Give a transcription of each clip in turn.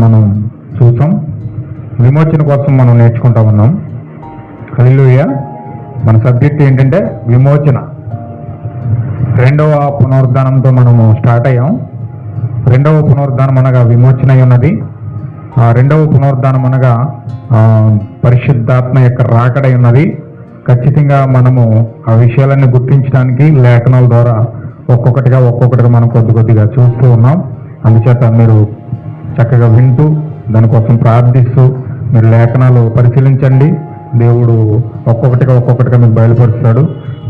మనం చూసాం. విమోచన కోసం మనం నేర్చుకుంటా ఉన్నాం. హల్లెలూయా. మన సబ్జెక్ట్ ఏంటంటే విమోచన. రెండవ పునరుద్ధానంతో మనము స్టార్ట్ అయ్యాం. రెండవ పునరుద్ధానం అనగా విమోచన అయి ఉన్నది. రెండవ పునరుద్ధానం అనగా పరిశుద్ధాత్మ యొక్క రాకడై ఉన్నది. ఖచ్చితంగా మనము ఆ విషయాలన్నీ గుర్తించడానికి లేఖనాల ద్వారా ఒక్కొక్కటిగా మనం కొద్దిగా చూస్తూ ఉన్నాం. అందుచేత మీరు చక్కగా వింటూ దానికోసం ప్రార్థిస్తూ మీరు లేఖనాలు పరిశీలించండి. దేవుడు ఒక్కొక్కటిగా మీకు బయలుపరుస్తాడు.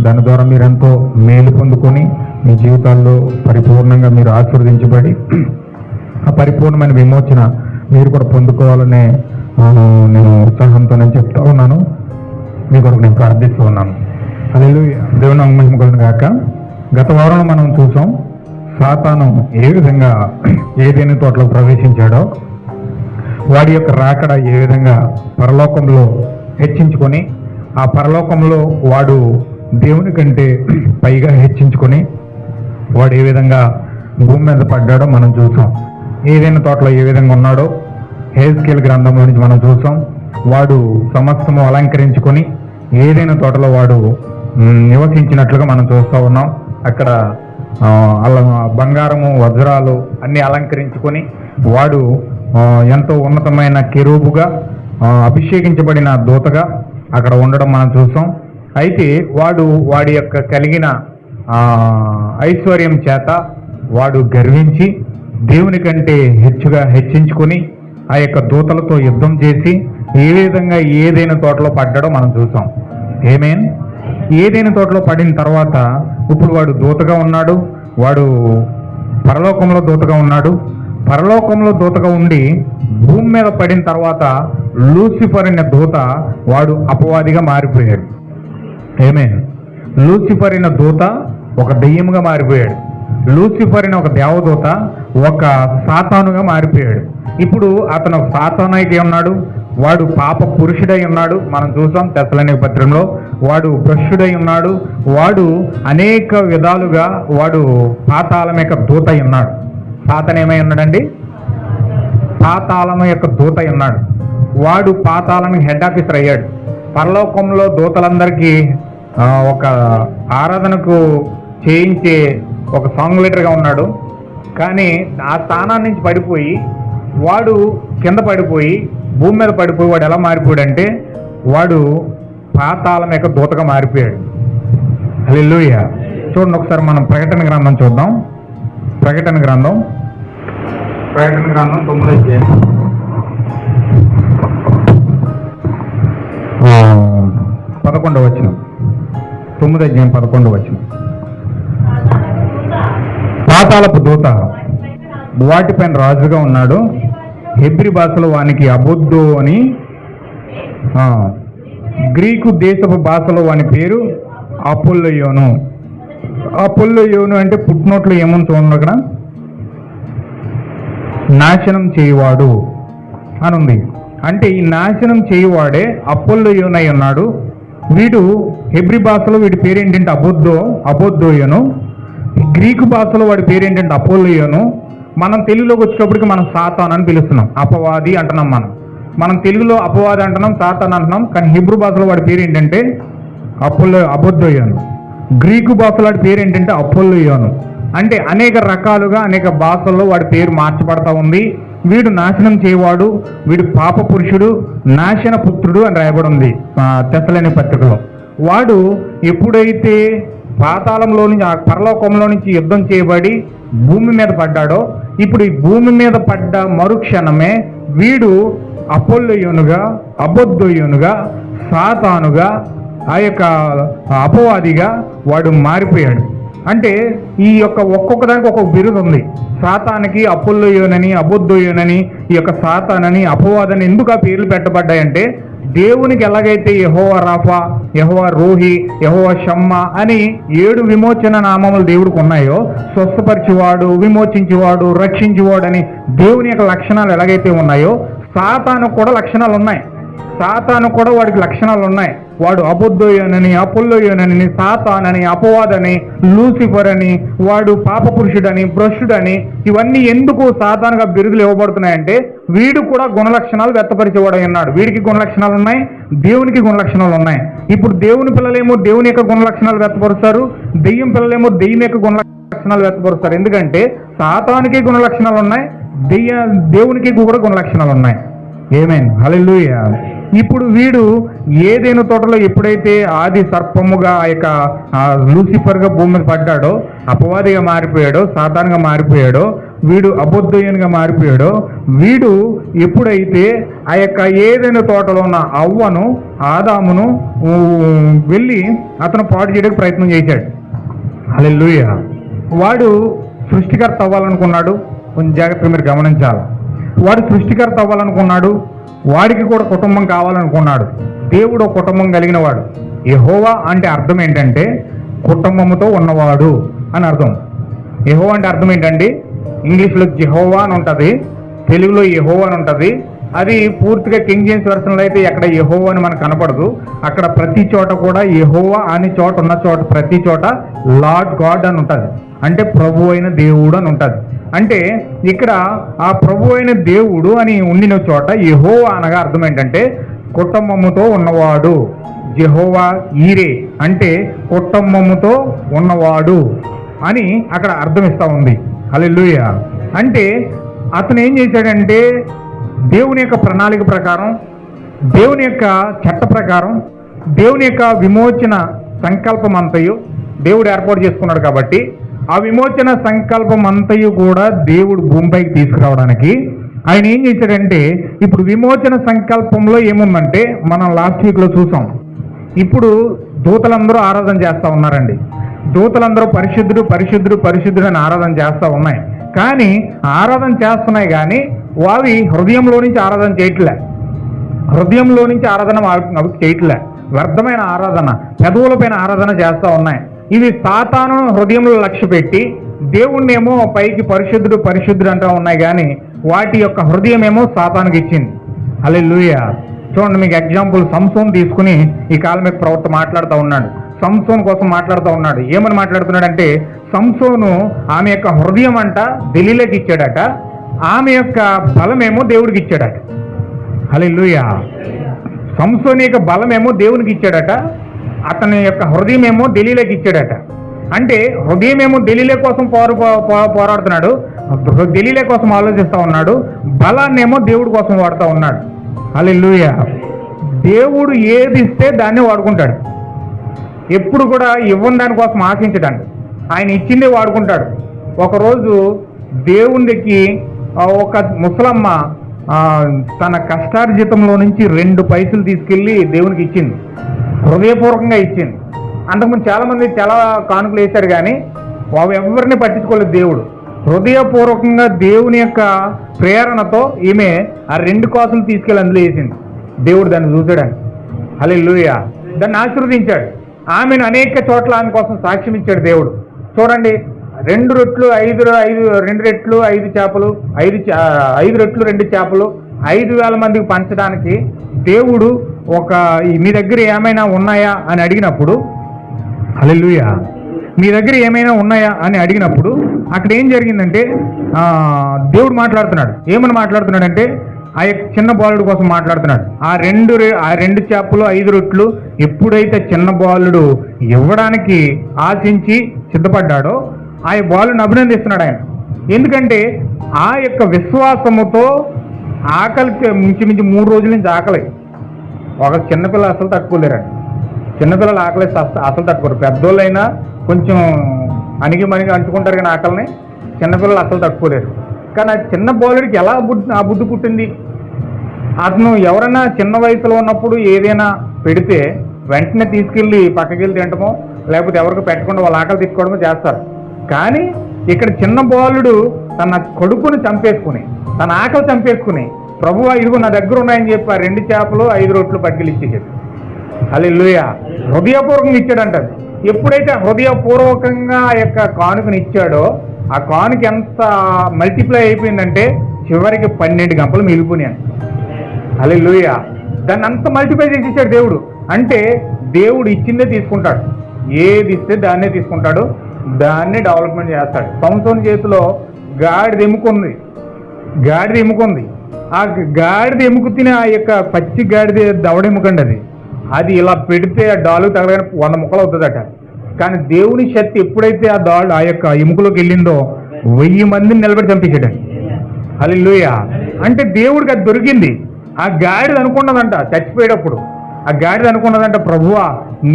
దాని ద్వారా మీరు ఎంతో మేలు పొందుకొని మీ జీవితాల్లో పరిపూర్ణంగా మీరు ఆశీర్వదించబడి ఆ పరిపూర్ణమైన విమోచన మీరు కూడా పొందుకోవాలనే నేను ఉత్సాహంతో నేను చెప్తా ఉన్నాను. మీ కొరకు నేను ప్రార్థిస్తూ ఉన్నాను. హల్లెలూయా. దేవుని మహిమ కలుగును గాక. గత వారంలో మనం చూసాం సాతాను ఏ విధంగా ఏదైనా తోటలో ప్రవేశించాడో, వాడి యొక్క రాకడ ఏ విధంగా పరలోకంలో హెచ్చించుకొని ఆ పరలోకంలో వాడు దేవుని కంటే పైగా హెచ్చించుకొని వాడు ఏ విధంగా భూమి మీద పడ్డాడో మనం చూసాం. ఏదైనా తోటలో ఏ విధంగా ఉన్నాడో హెజ్కేలు గ్రంథంలో నుంచి మనం చూసాం. వాడు సమస్తము అలంకరించుకొని ఏదైనా తోటలో వాడు నివసించినట్లుగా మనం చూస్తూ ఉన్నాం. అక్కడ బంగారము వజ్రాలు అన్ని అలంకరించుకొని వాడు ఎంతో ఉన్నతమైన కెరూబుగా అభిషేకించబడిన దూతగా అక్కడ ఉండడం మనం చూసాం. అయితే వాడి యొక్క కలిగిన ఐశ్వర్యం చేత వాడు గర్వించి దేవుని కంటే హెచ్చించుకొని ఆ యొక్క దూతలతో యుద్ధం చేసి ఏ విధంగా ఏదైనా తోటలో పడ్డాడో మనం చూసాం. ఏమేన్ ఏదైనా తోటలో పడిన తర్వాత ఇప్పుడు వాడు దూతగా ఉన్నాడు. వాడు పరలోకంలో దూతగా ఉన్నాడు. పరలోకంలో దూతగా ఉండి భూమి మీద పడిన తర్వాత లూసిఫర్ అనే దూత వాడు అపవాదిగా మారిపోయాడు. ఏమేన్ లూసిఫర్ అనే దూత ఒక దెయ్యముగా మారిపోయాడు. లూసిఫర్ అనే ఒక దేవదూత ఒక సాతానుగా మారిపోయాడు. ఇప్పుడు అతను సాతానైతే ఉన్నాడు. వాడు పాప పురుషుడై ఉన్నాడు. మనం చూసాం తెస్సలోనిక పత్రికలో. వాడు భ్రష్టుడై ఉన్నాడు. వాడు అనేక విధాలుగా వాడు పాతాళం యొక్క దూత అయి ఉన్నాడు. సాతాను ఏమై ఉన్నాడండి? పాతాళం యొక్క దూత అయి ఉన్నాడు. వాడు పాతాళానికి హెడ్ ఆఫీసర్ అయ్యాడు. పరలోకంలో దూతలందరికీ ఒక ఆరాధనకు చేయించే ఒక సాంగ్ లీడర్గా ఉన్నాడు. కానీ ఆ స్థానాన్ని నుంచి పడిపోయి వాడు కింద పడిపోయి భూమి మీద పడిపోయి వాడు ఎలా మారిపోయాడంటే వాడు పాతాళం యొక్క దూతగా మారిపోయాడు. హల్లెలూయా. చూడండి ఒకసారి మనం ప్రకటన గ్రంథం చూద్దాం. ప్రకటన గ్రంథం 9వ అధ్యాయం 11వ వచనం. 9వ అధ్యాయం 11వ వచనం. పాతాళపు దూత వాటిపైన రాజుగా ఉన్నాడు. హెబ్రీ భాషలో వానికి అబొద్దో అని, గ్రీకు దేశపు భాషలో వాని పేరు అపోల్లోయోను. అపోల్లోయోను అంటే పుట్టినోట్లు ఏమని చూడండి అక్కడ, నాశనం చేయువాడు అని ఉంది. అంటే ఈ నాశనం చేయువాడే అపోల్లోయోను అయి ఉన్నాడు. వీడు హెబ్రీ భాషలో వీడి పేరేంటంటే అబొద్దోయోను. గ్రీకు భాషలో వాడి పేరేంటంటే అపోల్లోయోను. మనం తెలుగులోకి వచ్చేటప్పటికి మనం సాతాను అని పిలుస్తున్నాం. అపవాది అంటున్నాం. మనం తెలుగులో అపవాది అంటున్నాం, సాతాను అంటున్నాం. కానీ హిబ్రూ భాషలో వాడి పేరు ఏంటంటే అబొద్దోయోను. గ్రీకు భాషలో వాడి పేరు ఏంటంటే అపోల్లోయోను. అంటే అనేక రకాలుగా అనేక భాషల్లో వాడి పేరు మార్చబడతా ఉంది. వీడు నాశనం చేయవాడు, వీడు పాప పురుషుడు, నాశన పుత్రుడు అని రాయబడి ఉంది తెస్సలోనిక పత్రికలో. వాడు ఎప్పుడైతే పాతాళంలో నుంచి ఆ పరలోకంలో నుంచి యుద్ధం చేయబడి భూమి మీద పడ్డాడో, ఇప్పుడు ఈ భూమి మీద పడ్డ మరుక్షణమే వీడు అపోల్లోయోనుగా, అబొద్దోయోనుగా, సాతానుగా, ఆ యొక్క అపవాదిగా వాడు మారిపోయాడు. అంటే ఈ యొక్క ఒక్కొక్క దానికి ఒక్కొక్క బిరుదు ఉంది. సాతానికి అపోల్లోయోనని, అబొద్దోయోనని, ఈ యొక్క సాతానని, అపవాదని ఎందుకు ఆ పేర్లు పెట్టబడ్డాయంటే దేవునికి ఎలాగైతే యెహోవా రాఫా, యెహోవా రోహి, యెహోవా షమ్మా అని 7 విమోచన నామములు దేవుడికి ఉన్నాయో, స్వస్థపరిచేవాడు, విమోచించేవాడు, రక్షించేవాడు అని దేవుని యొక్క లక్షణాలు ఎలాగైతే ఉన్నాయో సాతాను కూడా లక్షణాలు ఉన్నాయి. సాతాను కూడా వాడికి లక్షణాలు ఉన్నాయి. వాడు అబుద్ధోయోనని, అపోల్లోయోనని, సాతానని, అపవాదని, లూసిఫర్ అని, వాడు పాపపురుషుడని, భ్రష్టుడని, ఇవన్నీ ఎందుకు సాతానుగా బిరుదులు ఇవ్వబడుతున్నాయంటే వీడు కూడా గుణలక్షణాలు వ్యక్తపరిచేవాడు ఉన్నాడు. వీడికి గుణలక్షణాలు ఉన్నాయి, దేవునికి గుణలక్షణాలు ఉన్నాయి. ఇప్పుడు దేవుని పిల్లలేమో దేవుని యొక్క గుణలక్షణాలు వ్యక్తపరుస్తారు, దెయ్యం పిల్లలేమో దెయ్యం యొక్క గుణలక్షణాలు వ్యక్తపరుస్తారు. ఎందుకంటే సాతానికి గుణలక్షణాలు ఉన్నాయి, దేవునికి కూడా గుణలక్షణాలు ఉన్నాయి. ఆమేన్, హల్లెలూయా. ఇప్పుడు వీడు ఏదైనా తోటలో ఎప్పుడైతే ఆది సర్పముగా ఆ యొక్క లూసిఫర్గా భూమి మీద పడ్డాడో, అపవాదిగా మారిపోయాడో, సాతానుగా మారిపోయాడో, వీడు అబుద్ధయునిగా మారిపోయాడో, వీడు ఎప్పుడైతే ఆ యొక్క ఏదైనా తోటలో ఉన్న అవ్వను, ఆదామును వెళ్ళి అతను పాడు చేయడానికి ప్రయత్నం చేశాడు. హల్లెలూయా. వాడు సృష్టికర్త అవ్వాలనుకున్నాడు. కొంచెం జాగ్రత్తగా మీరు గమనించాలి. వాడు సృష్టికర్త అవ్వాలనుకున్నాడు, వాడికి కూడా కుటుంబం కావాలనుకున్నాడు. దేవుడు కుటుంబం కలిగిన వాడు. యెహోవా అంటే అర్థం ఏంటంటే కుటుంబముతో ఉన్నవాడు అని అర్థం. యెహోవా అంటే అర్థం ఏంటండి? ఇంగ్లీష్లో జెహోవా అని ఉంటుంది, తెలుగులో యెహోవా అని ఉంటుంది. అది పూర్తిగా కింగ్ జేమ్స్ వెర్షన్లో అయితే ఎక్కడ యెహోవా అని మనకు కనపడదు. అక్కడ ప్రతి చోట కూడా యెహోవా అని చోట ఉన్న చోట ప్రతి చోట లార్డ్ గాడ్ అని ఉంటుంది, అంటే ప్రభు అయిన దేవుడు అని ఉంటుంది. అంటే ఇక్కడ ఆ ప్రభు అయిన దేవుడు అని ఉండిన చోట యెహోవా అనగా అర్థం ఏంటంటే కుటుంబముతో ఉన్నవాడు. జెహోవా ఈరే అంటే కుటుంబముతో ఉన్నవాడు అని అక్కడ అర్థం ఇస్తా ఉంది. హల్లెలూయా. అంటే అతను ఏం చేశాడంటే దేవుని యొక్క ప్రణాళిక ప్రకారం, దేవుని యొక్క చట్ట ప్రకారం, దేవుని యొక్క విమోచన సంకల్పం అంతయు దేవుడు ఏర్పాటు చేసుకున్నాడు. కాబట్టి ఆ విమోచన సంకల్పం అంతయు కూడా దేవుడు భూమిపైకి తీసుకురావడానికి ఆయన ఏం చేశాడంటే, ఇప్పుడు విమోచన సంకల్పంలో ఏముందంటే మనం లాస్ట్ వీక్లో చూసాం. ఇప్పుడు దూతలందరూ ఆరాధన చేస్తూ ఉన్నారండి. దూతలందరూ పరిశుద్ధుడు పరిశుద్ధుడు పరిశుద్ధుడు అని ఆరాధన చేస్తూ ఉన్నాయి. కానీ ఆరాధన చేస్తున్నాయి కానీ అవి హృదయంలో నుంచి ఆరాధన చేయట్లే. హృదయంలో నుంచి ఆరాధన అవి చేయట్లే. వ్యర్థమైన ఆరాధన, పెదవులపైన ఆరాధన చేస్తూ ఉన్నాయి. ఇవి సాతాను హృదయంలో లక్ష్య పెట్టి దేవుణ్ణేమో పైకి పరిశుద్ధుడు పరిశుద్ధుడు అంటూ ఉన్నాయి, కానీ వాటి యొక్క హృదయం ఏమో సాతానుకి ఇచ్చింది. హల్లెలూయా. చూడండి, మీకు ఎగ్జాంపుల్ సంసోన్ తీసుకుని ఈ కాలం మీద ప్రవక్త మాట్లాడుతూ ఉన్నాడు. సంసోన్ కోసం మాట్లాడుతూ ఉన్నాడు. ఏమని మాట్లాడుతున్నాడంటే, సంసోను ఆమె యొక్క హృదయం అంట దెలీలాకి ఇచ్చాడట, ఆమె యొక్క బలమేమో దేవుడికి ఇచ్చాడట. హల్లెలూయా. సంసోని యొక్క బలమేమో దేవునికి ఇచ్చాడట, అతని యొక్క హృదయం ఏమో దెలీలాకి ఇచ్చాడట. అంటే హృదయం ఏమో దెలీలా కోసం పోరాడుతున్నాడు, దెలీలా కోసం ఆలోచిస్తూ ఉన్నాడు, బలాన్నేమో దేవుడి కోసం వాడుతూ ఉన్నాడు. హల్లెలూయా. దేవుడు ఏది ఇస్తే దాన్ని వాడుకుంటాడు. ఎప్పుడు కూడా ఇవ్వని దానికోసం ఆశించడానికి, ఆయన ఇచ్చిందే వాడుకుంటాడు. ఒకరోజు దేవునికి ఒక ముసలమ్మ తన కష్టార్జితంలో నుంచి 2 పైసలు తీసుకెళ్ళి దేవునికి ఇచ్చింది, హృదయపూర్వకంగా ఇచ్చింది. అంతకుముందు చాలామంది చాలా కానుకలు వేశారు, కానీ అవి ఎవరిని పట్టించుకోలేదు. దేవుడు హృదయపూర్వకంగా దేవుని యొక్క ప్రేరణతో ఈమె ఆ 2 కాసులు తీసుకెళ్ళి అందులో వేసింది. దేవుడు దాన్ని చూసాడని. హల్లెలూయా. దాన్ని ఆశీర్వదించాడు. ఆమెను అనేక చోట్ల ఆమె కోసం సాక్ష్యం ఇచ్చాడు దేవుడు. చూడండి, 2 రొట్లు 2 రెట్లు 5 చేపలు, 5 రొట్లు 2 చేపలు 5,000 మందికి పంచడానికి దేవుడు మీ దగ్గర ఏమైనా ఉన్నాయా అని అడిగినప్పుడు, హల్లెలూయా, మీ దగ్గర ఏమైనా ఉన్నాయా అని అడిగినప్పుడు అక్కడ ఏం జరిగిందంటే దేవుడు మాట్లాడుతున్నాడు. ఏమని మాట్లాడుతున్నాడంటే ఆ యొక్క చిన్న బాలుడు కోసం మాట్లాడుతున్నాడు. ఆ 2 చేపలు 5 రొట్లు ఎప్పుడైతే చిన్న బాలుడు ఇవ్వడానికి ఆశించి సిద్ధపడ్డాడో ఆ బాలుని అభినందిస్తున్నాడు ఆయన. ఎందుకంటే ఆ యొక్క విశ్వాసముతో ఆకలికి మించి 3 రోజుల నుంచి ఆకలి. ఒక చిన్నపిల్ల అసలు తట్టుకోలేరండి. చిన్నపిల్లలు ఆకలి అసలు తట్టుకోరు. పెద్దోళ్ళైనా కొంచెం అణిగి మణిగి అంటుకుంటారు, కానీ ఆకలిని చిన్నపిల్లలు అసలు తట్టుకోలేరు. కానీ ఆ చిన్న బాలుడికి ఎలా ఆ బుద్ధి పుట్టింది? అతను ఎవరైనా చిన్న వయసులో ఉన్నప్పుడు ఏదైనా పెడితే వెంటనే తీసుకెళ్ళి పక్కకి వెళ్ళి తింటమో, లేకపోతే ఎవరికి పెట్టకుండా వాళ్ళ ఆకలి తీసుకోవడమో చేస్తారు. కానీ ఇక్కడ చిన్న బాలుడు తన కొడుకుని చంపేసుకుని, తన ఆకలి చంపేసుకుని, ప్రభువా ఇదిగో నా దగ్గర ఉన్నాయని చెప్పి ఆ 2 చేపలు 5 రొట్లు పట్టుకెళ్ళి ఇచ్చేసాడు. హల్లెలూయా. హృదయపూర్వకంగా ఇచ్చాడంటారు. ఎప్పుడైతే హృదయపూర్వకంగా ఆ యొక్క కానుకని ఇచ్చాడో ఆ కానుక ఎంత మల్టిప్లై అయిపోయిందంటే చివరికి 12 గంపలు మిగిలిపోయాయి. హల్లెలూయా. దాన్ని అంత మల్టిప్లై చేసేసాడు దేవుడు. అంటే దేవుడు ఇచ్చిందే తీసుకుంటాడు, ఏది ఇస్తే దాన్నే తీసుకుంటాడు, దాన్నే డెవలప్మెంట్ చేస్తాడు. సంసోను చేతిలో గాడిద ఎముకుంది. ఆ గాడిద ఎముకు తిని ఆ యొక్క పచ్చి గాడిద దవడ ఎముకండి అది ఇలా పెడితే ఆ డాలు తగలగానే 100 ముక్కలు అవుతుందట. కానీ దేవుని శక్తి ఎప్పుడైతే ఆ యొక్క ఎముకలోకి వెళ్ళిందో 1000 మందిని నిలబెట్టి చంపించాడు. హల్లెలూయా. అంటే దేవుడికి అది దొరికింది. ఆ గాడిద అనుకున్నదంట చచ్చిపోయేటప్పుడు, ఆ గాడిద అనుకున్నదంట, ప్రభువా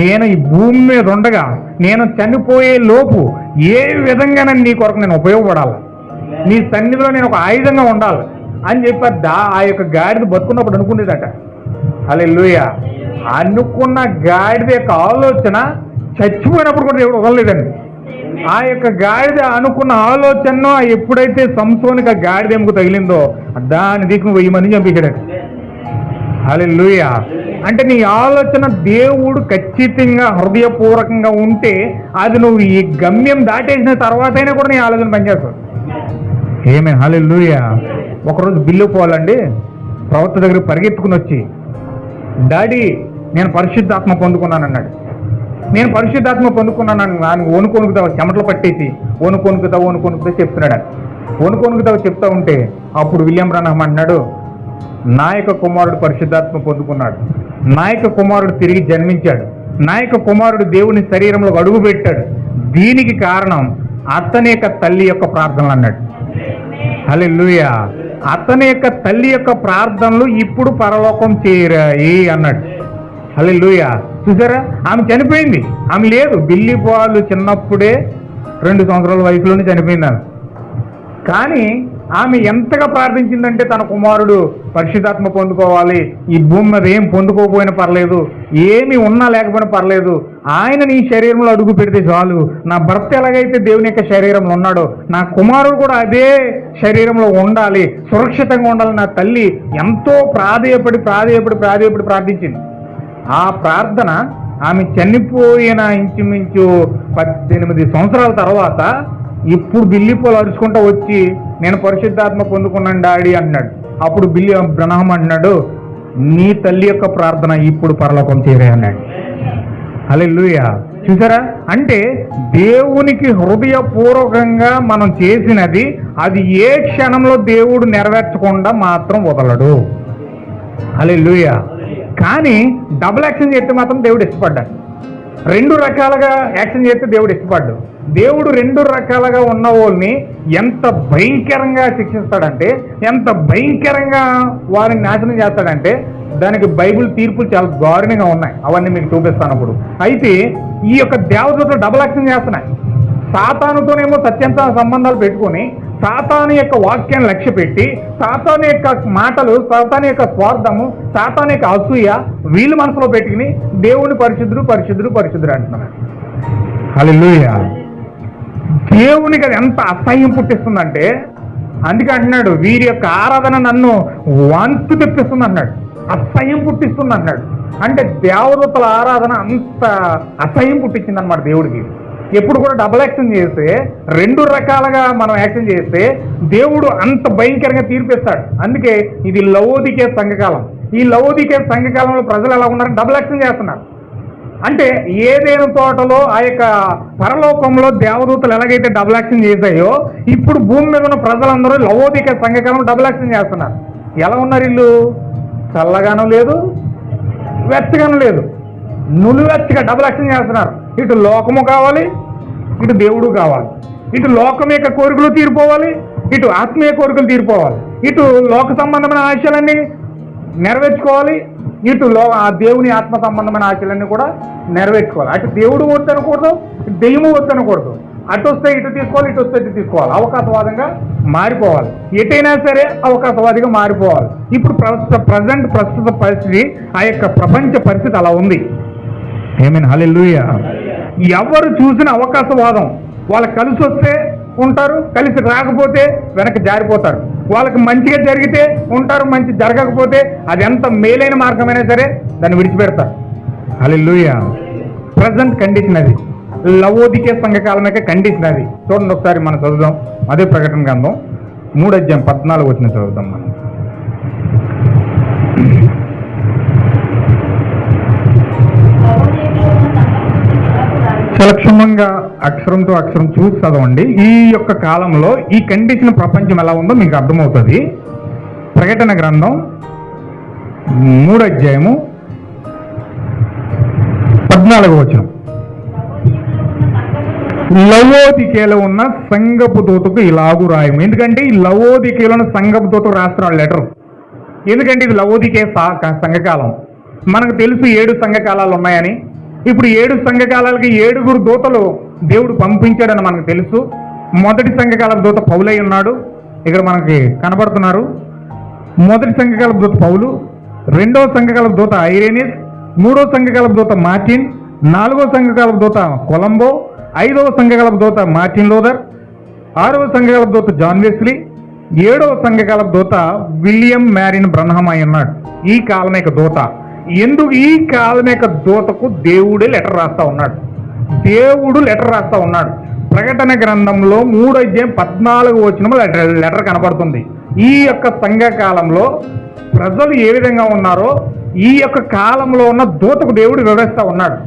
నేను ఈ భూమి మీద ఉండగా నేను చనిపోయే లోపు ఏ విధంగా నీ కొరకు నేను ఉపయోగపడాలి, నీ సన్నిధిలో నేను ఒక ఆయుధంగా ఉండాలి అని చెప్పి ఆ యొక్క గాడిద బతుకున్నప్పుడు అనుకునేదట. హల్లెలూయా. అనుకున్న గాడిద యొక్క ఆలోచన చచ్చిపోయినప్పుడు కూడా దేవుడు వదలలేదండి. ఆ యొక్క గాడిద అనుకున్న ఆలోచన ఎప్పుడైతే సంసోనికి ఆ గాడిద ఎముక తగిలిందో దాని దిక్కు 1000 మంది చంపించాడట. హల్లెలూయా. అంటే నీ ఆలోచన దేవుడు ఖచ్చితంగా హృదయపూర్వకంగా ఉంటే అది నువ్వు ఈ గమ్యం దాటేసిన తర్వాతైనా కూడా నీ ఆలోచన పనిచేస్తావు. ఏమే హల్లెలూయా. ఒకరోజు బిల్లు పోవాలండి, ప్రవక్త దగ్గర పరిగెత్తుకుని వచ్చి, డాడీ నేను పరిశుద్ధాత్మ పొందుకున్నాను అన్నాడు. నేను పరిశుద్ధాత్మ పొందుకున్నాను వణుకొనుకుతావు, చెమటలు పట్టేసి వణుకొనుకుతావు చెప్తున్నాడు. వణుకొనుకుతావు చెప్తా ఉంటే అప్పుడు విలియం బ్రహ్మం అన్నాడు, నా యొక్క కుమారుడు పరిశుద్ధాత్మ పొందుకున్నాడు, నా యొక్క కుమారుడు తిరిగి జన్మించాడు, నా యొక్క కుమారుడు దేవుని శరీరంలో అడుగు పెట్టాడు, దీనికి కారణం అతని యొక్క తల్లి యొక్క ప్రార్థనలు అన్నాడు. హల్లెలూయా. అతని యొక్క తల్లి యొక్క ప్రార్థనలు ఇప్పుడు పరలోకం చేరాయి అన్నాడు. హల్లెలూయా. చూసారా, ఆమె చనిపోయింది, ఆమె లేదు. బిల్లి పాలు చిన్నప్పుడే 2 సంవత్సరాల వయసులోనే చనిపోయింది ఆమె. కానీ ఆమె ఎంతగా ప్రార్థించిందంటే తన కుమారుడు పరిశుద్ధాత్మ పొందుకోవాలి, ఈ భూమి మీద ఏం పొందుకోకపోయినా పర్లేదు, ఏమి ఉన్నా లేకపోయినా పర్లేదు, ఆయన నీ శరీరంలో అడుగు పెడితే చాలు, నా భర్త ఎలాగైతే దేవుని యొక్క శరీరంలో ఉన్నాడో నా కుమారుడు కూడా అదే శరీరంలో ఉండాలి, సురక్షితంగా ఉండాలి. నా తల్లి ఎంతో ప్రాధేయపడి ప్రార్థించింది. ఆ ప్రార్థన ఆమె చనిపోయిన ఇంచుమించు 18 సంవత్సరాల తర్వాత ఇప్పుడు బిల్లి పోలు అరుచుకుంటూ వచ్చి నేను పరిశుద్ధాత్మ పొందుకున్నాను డాడీ అన్నాడు. అప్పుడు బిల్లి బ్రహ్మం అన్నాడు, నీ తల్లి యొక్క ప్రార్థన ఇప్పుడు పరలోకం చేరే అన్నాడు. హల్లెలూయా. చూసారా, అంటే దేవునికి హృదయపూర్వకంగా మనం చేసినది అది ఏ క్షణంలో దేవుడు నెరవేర్చకుండా మాత్రం వదలడు. హల్లెలూయా. కానీ డబుల్ యాక్షన్ చేస్తే మాత్రం దేవుడు ఇష్టపడ్డాడు. 2 రకాలుగా యాక్షన్ చేస్తే దేవుడు ఇష్టపడ్డు. దేవుడు 2 రకాలుగా ఉన్న వాళ్ళని ఎంత భయంకరంగా శిక్షిస్తాడంటే, ఎంత భయంకరంగా వారిని నాశనం చేస్తాడంటే దానికి బైబిల్ తీర్పులు చాలా దారుణంగా ఉన్నాయి. అవన్నీ మీకు చూపిస్తాను అప్పుడు. అయితే ఈ యొక్క దేవదూతలు డబుల్ యాక్షన్ చేస్తున్నాయి. సాతానుతోనేమో సత్యంతో సంబంధాలు పెట్టుకొని సాతాను యొక్క వాక్యాన్ని లక్ష్య పెట్టి సాతాను యొక్క మాటలు, సాతాను యొక్క స్వార్థము, సాతాను యొక్క అసూయ వీళ్ళు మనసులో పెట్టుకుని దేవుని పరిశుద్ధుడు అంటున్నారు. హల్లెలూయా. దేవునికి అది ఎంత అసహ్యం పుట్టిస్తుందంటే అందుకే అంటున్నాడు, వీరి యొక్క ఆరాధన నన్ను వాంతి తెప్పిస్తుంది అన్నాడు, అసహ్యం పుట్టిస్తుంది అన్నాడు. అంటే దేవదూతల ఆరాధన అంత అసహ్యం పుట్టించింది అన్నమాట దేవుడికి. ఎప్పుడు కూడా డబుల్ యాక్షన్ చేస్తే 2 రకాలుగా మనం యాక్షన్ చేస్తే దేవుడు అంత భయంకరంగా తీర్పిస్తాడు. అందుకే ఇది లవోదికే సంఘకాలం. ఈ లవోదికే సంఘకాలంలో ప్రజలు ఎలా ఉన్నారని డబుల్ యాక్షన్ చేస్తున్నారు. అంటే ఏదేను తోటలో ఆ యొక్క పరలోకంలో దేవదూతలు ఎలాగైతే డబుల్ యాక్షన్ చేశాయో ఇప్పుడు భూమి మీద ఉన్న ప్రజలందరూ లవోదికే సంఘకాలం డబుల్ యాక్షన్ చేస్తున్నారు. ఎలా ఉన్నారు వీళ్ళు? చల్లగాను లేదు, వెచ్చగాను లేదు, నులివెచ్చగా డబుల్ యాక్షన్ చేస్తున్నారు. ఇటు లోకము కావాలి, ఇటు దేవుడు కావాలి. ఇటు లోకం యొక్క కోరికలు తీరిపోవాలి, ఇటు ఆత్మీయ కోరికలు తీరిపోవాలి. ఇటు లోక సంబంధమైన ఆశలన్నీ నెరవేర్చుకోవాలి, ఇటు ఆ దేవుని ఆత్మ సంబంధమైన ఆశలన్నీ కూడా నెరవేర్చుకోవాలి. అటు దేవుడు వద్దనకూడదు, దెయ్యము వద్దనకూడదు. అటు వస్తే ఇటు తీసుకోవాలి, ఇటు వస్తే ఇటు తీసుకోవాలి. అవకాశవాదంగా మారిపోవాలి. ఎటైనా సరే అవకాశవాదిగా మారిపోవాలి. ఇప్పుడు ప్రస్తుత పరిస్థితి, ఆ యొక్క ప్రపంచ పరిస్థితి అలా ఉంది. ఆమేన్. హల్లెలూయా. ఎవరు చూసిన అవకాశవాదం, వాళ్ళకి కలిసి వస్తే ఉంటారు, కలిసి రాకపోతే వెనక్కి జారిపోతారు. వాళ్ళకి మంచిగా జరిగితే ఉంటారు, మంచి జరగకపోతే అది ఎంత మేలైన మార్గమైనా సరే దాన్ని విడిచిపెడతారు. హల్లెలూయా. ప్రజెంట్ కండిషన్ అది, లవోదికే సంఘకాలం యొక్క కండిషన్ అది. చూడండి ఒకసారి మనం చదువుదాం. అదే ప్రకటన గ్రంథం 3 అధ్యాయం 14 చదువుదాం మనం. చాలా క్షుణ్ణంగా అక్షరం టు అక్షరం చూసి చదవండి. ఈ యొక్క కాలంలో ఈ కండిషన్ ప్రపంచం ఎలా ఉందో మీకు అర్థమవుతుంది. ప్రకటన గ్రంథం 3వ అధ్యాయము 14వ వచనం. లవోదికేలో ఉన్న సంఘపు దూతకు ఇలాగు రాయము. ఎందుకంటే ఈ లవోదికేలో ఉన్న సంఘపు దూతకు రాస్తున్నాడు లెటర్. ఎందుకంటే ఇది లవోదికే సంఘకాలం. మనకు తెలుసు 7 సంఘకాలాలు ఉన్నాయని. ఇప్పుడు 7 సంఘకాలాలకి 7 దూతలు దేవుడు పంపించాడని మనకు తెలుసు. మొదటి సంఘకాల దూత పౌలై ఉన్నాడు, ఇక్కడ మనకి కనబడుతున్నారు. మొదటి సంఘకాల దూత పౌలు, 2వ సంఘకాల దూత ఐరేనిస్, 3వ సంఘకాల దూత మార్టిన్, 4వ సంఘకాల దూత కొలంబో, 5వ సంఘకాల దూత మార్టిన్ లూథర్, 6వ సంఘకాల దూత జాన్ వెస్లీ, 7వ సంఘకాల దూత విలియం మ్యారిన్ బ్రన్హమ్ అయి ఉన్నాడు. ఈ కాలమేక దూత. ఎందుకు ఈ కాలమేక దూతకు దేవుడే లెటర్ రాస్తా ఉన్నాడు. దేవుడు లెటర్ రాస్తా ఉన్నాడు. ప్రకటన గ్రంథంలో 3వ అధ్యాయం 14వ వచనం లెటర్ కనబడుతుంది. ఈ యొక్క సంఘకాలంలో ప్రజలు ఏ విధంగా ఉన్నారో ఈ యొక్క కాలంలో ఉన్న దూతకు దేవుడు వివరిస్తా ఉన్నాడు.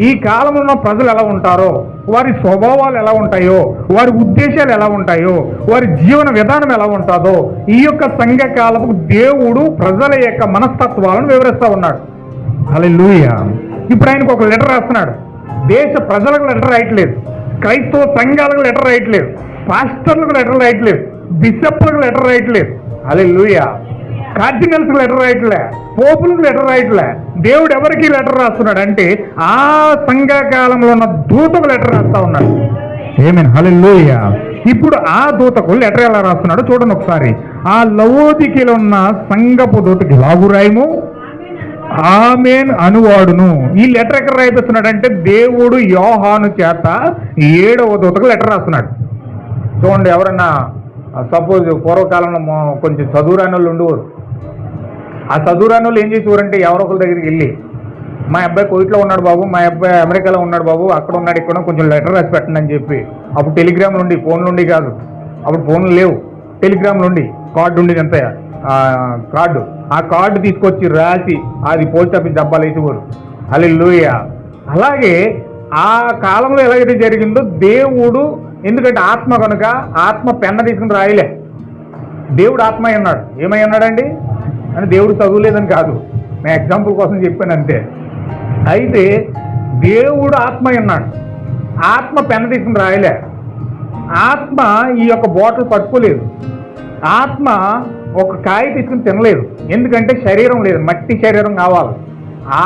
ఈ కాలంలో ఉన్న ప్రజలు ఎలా ఉంటారో, వారి స్వభావాలు ఎలా ఉంటాయో, వారి ఉద్దేశాలు ఎలా ఉంటాయో, వారి జీవన విధానం ఎలా ఉంటుందో ఈ యొక్క సంఘకాలపు దేవుడు ప్రజల యొక్క మనస్తత్వాలను వివరిస్తా ఉన్నాడు. హల్లెలూయా. ఇప్పుడు ఆయనకు ఒక లెటర్ రాస్తున్నాడు. దేశ ప్రజలకు లెటర్ రాయట్లేదు, క్రైస్తవ సంఘాలకు లెటర్ రాయట్లేదు, పాస్టర్లకు లెటర్ రాయట్లేదు, బిషప్లకు లెటర్ రాయట్లేదు. హల్లెలూయా. కార్డినల్స్ లెటర్ రాయట్లే, పోపులకు లెటర్ రాయట్లే. దేవుడు ఎవరికి లెటర్ రాస్తున్నాడు అంటే ఆ సంఘకాలంలో ఉన్న దూతకు లెటర్ రాస్తా ఉన్నాడు. ఆమేన్. హల్లెలూయా. ఇప్పుడు ఆ దూతకు లెటర్ ఎలా రాస్తున్నాడు చూడండి ఒకసారి. ఆ లవోదికీలో ఉన్న సంఘపు దూతకి ఇలాగు రాయము, ఆమేన్ అనువాడును. ఈ లెటర్ ఎక్కడ రాయిస్తున్నాడు అంటే దేవుడు యోహాను చేత 7వ దూతకు లెటర్ రాస్తున్నాడు. చూడండి, ఎవరన్నా సపోజ్ పూర్వకాలంలో కొంచెం చదువురాని వాళ్ళు ఉండేవారు. ఆ చదువురాని వాళ్ళు ఏం చేసేవారంటే ఎవరో ఒకరి దగ్గరికి వెళ్ళి, మా అబ్బాయి కోవిట్లో ఉన్నాడు బాబు, మా అబ్బాయి అమెరికాలో ఉన్నాడు బాబు, అక్కడ ఉన్నాడు, ఇక్కడ కొంచెం లెటర్ రాసి పెట్టండి అని చెప్పి. అప్పుడు టెలిగ్రామ్ నుండి, ఫోన్ నుండి కాదు, అప్పుడు ఫోన్లు లేవు, టెలిగ్రామ్ నుండి కార్డు ఉండేది అంతే, కార్డు. ఆ కార్డు తీసుకొచ్చి రాసి అది పోస్ట్ ఆఫీస్ డబ్బాలు వేసేవారు. హల్లెలూయా. అలాగే ఆ కాలంలో ఎలాగైతే జరిగిందో దేవుడు, ఎందుకంటే ఆత్మ కనుక ఆత్మ పెన్న తీసుకుని రాయలే. దేవుడు ఆత్మ అన్నాడు. ఏమై ఉన్నాడండి అని దేవుడు చదువులేదని కాదు, నేను ఎగ్జాంపుల్ కోసం చెప్పాను అంతే. అయితే దేవుడు ఆత్మ అన్నాడు. ఆత్మ పెన్న తీసుకుని రాయలే. ఆత్మ ఈ యొక్క బాటిల్ పట్టుకోలేదు. ఆత్మ ఒక కాయ తీసుకుని తినలేదు. ఎందుకంటే శరీరం లేదు, మట్టి శరీరం కావాలి.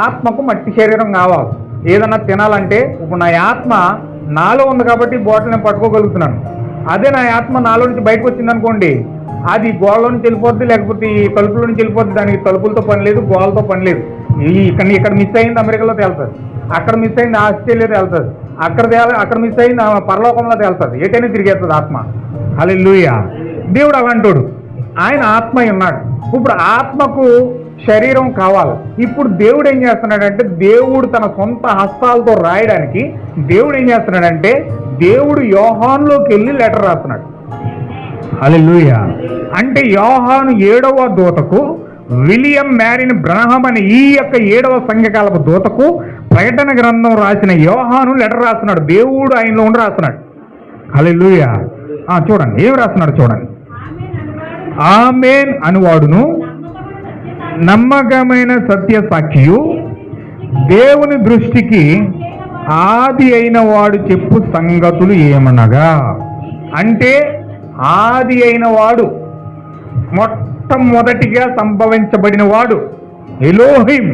ఆత్మకు మట్టి శరీరం కావాలి. ఏదన్నా తినాలంటే ఇప్పుడు నా ఆత్మ నాలో ఉంది కాబట్టి బాటిల్ నేను పట్టుకోగలుగుతున్నాను. అదే నా ఆత్మ నాలో నుంచి బయటకు వచ్చింది అనుకోండి, అది గోడలో నుంచి వెళ్ళిపోద్ది, లేకపోతే ఈ తలుపులో నుంచి వెళ్ళిపోద్ది. దానికి తలుపులతో పని లేదు, గోడలతో పని లేదు. ఇక్కడ మిస్ అయింది అమెరికాలో తేలుతుంది, అక్కడ మిస్ అయింది ఆస్ట్రేలియాలో తేలుతుంది, అక్కడ మిస్ అయింది పరలోకంలో తేలుతుంది. ఎటైనా తిరిగేస్తుంది ఆత్మ. హల్లెలూయా. దేవుడు అలాంటోడు. ఆయన ఆత్మ ఉన్నాడు. ఇప్పుడు ఆత్మకు శరీరం కావాలి. ఇప్పుడు దేవుడు ఏం చేస్తున్నాడంటే, దేవుడు తన సొంత హస్తాలతో రాయడానికి దేవుడు ఏం చేస్తున్నాడంటే, దేవుడు యోహానులోకి వెళ్ళి లెటర్ రాస్తున్నాడు. హల్లెలూయా. అంటే యోహాను 7వ దూతకు, విలియం మ్యారిన్ బ్రన్హమ్ అనే ఈ యొక్క 7వ సంఘకాలపు దూతకు ప్రకటన గ్రంథం రాసిన యోహాను లెటర్ రాస్తున్నాడు. దేవుడు ఆయనలో ఉండి రాస్తున్నాడు. హల్లెలూయా. చూడండి ఏమి రాస్తున్నాడు చూడండి. ఆమేన్ అనువాడును, నమ్మకమైన సత్య సాక్షియు, దేవుని దృష్టికి ఆది అయిన వాడు చెప్పు సంగతులు ఏమనగా. అంటే ఆది అయిన వాడు, మొట్టమొదటిగా సంభవించబడిన వాడు, ఎలోహిం,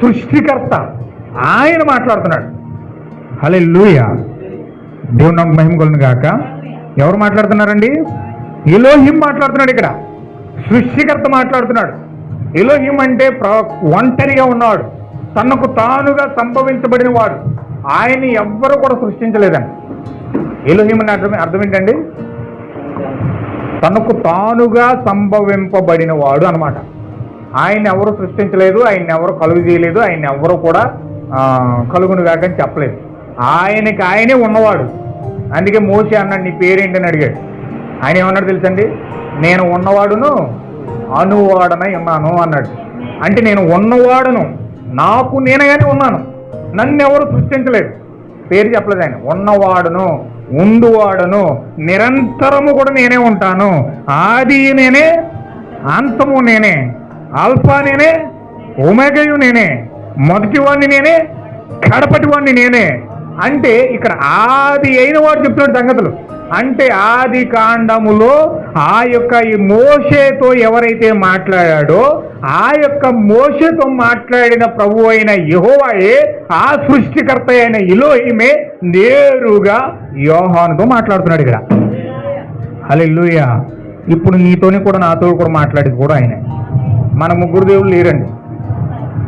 సృష్టికర్త, ఆయన మాట్లాడుతున్నాడు. హల్లెలూయా. దేవుని నామమునకు మహిమ కలుగును గాక. ఎవరు మాట్లాడుతున్నారండి? ఎలోహిం మాట్లాడుతున్నాడు. ఇక్కడ సృష్టికర్త మాట్లాడుతున్నాడు. ఎలోహిం అంటే ఒంటరిగా ఉన్నవాడు, తనకు తానుగా సంభవించబడిన వాడు. ఆయన్ని ఎవ్వరూ కూడా సృష్టించలేదండి. ఎలోహిం అనే అర్థం ఏంటండి? తనకు తానుగా సంభవింపబడిన వాడు అనమాట. ఆయన ఎవరు సృష్టించలేదు, ఆయన ఎవరు కలుగు చేయలేదు, ఆయన ఎవరు కూడా కలుగును కాక అని చెప్పలేదు. ఆయనకి ఆయనే ఉన్నవాడు. అందుకే మోషే అన్నాడు, నీ పేరేంటని అడిగాడు. ఆయన ఏమన్నాడు తెలుసండి? నేను ఉన్నవాడును అనువాడనై ఉన్నాను అన్నాడు. అంటే నేను ఉన్నవాడును, నాకు నేనగానే ఉన్నాను, నన్ను ఎవరు సృష్టించలేదు. పేరు చెప్పలేదు ఆయన. ఉన్నవాడును, ఉండువాడును, నిరంతరము కూడా నేనే ఉంటాను. ఆది నేనే, అంతము నేనే, ఆల్ఫా నేనే, ఒమేగయు నేనే, మొదటివాడిని నేనే, కడపటివాడిని నేనే. అంటే ఇక్కడ ఆది అయిన వాడు చెప్తున్నాడు సంగతులు. అంటే ఆది కాండములో ఆ యొక్క ఈ మోషేతో ఎవరైతే మాట్లాడాడో ఆ యొక్క మోషేతో మాట్లాడిన ప్రభు అయిన యెహోవాయే, ఆ సృష్టికర్త అయిన ఎలోహిమే నేరుగా యోహానుతో మాట్లాడుతున్నాడు ఇక్కడ. హల్లెలూయా. ఇప్పుడు నీతోని కూడా నాతో కూడా మాట్లాడేది కూడా ఆయనే. మన ముగ్గురు దేవుళ్ళు లేరండి.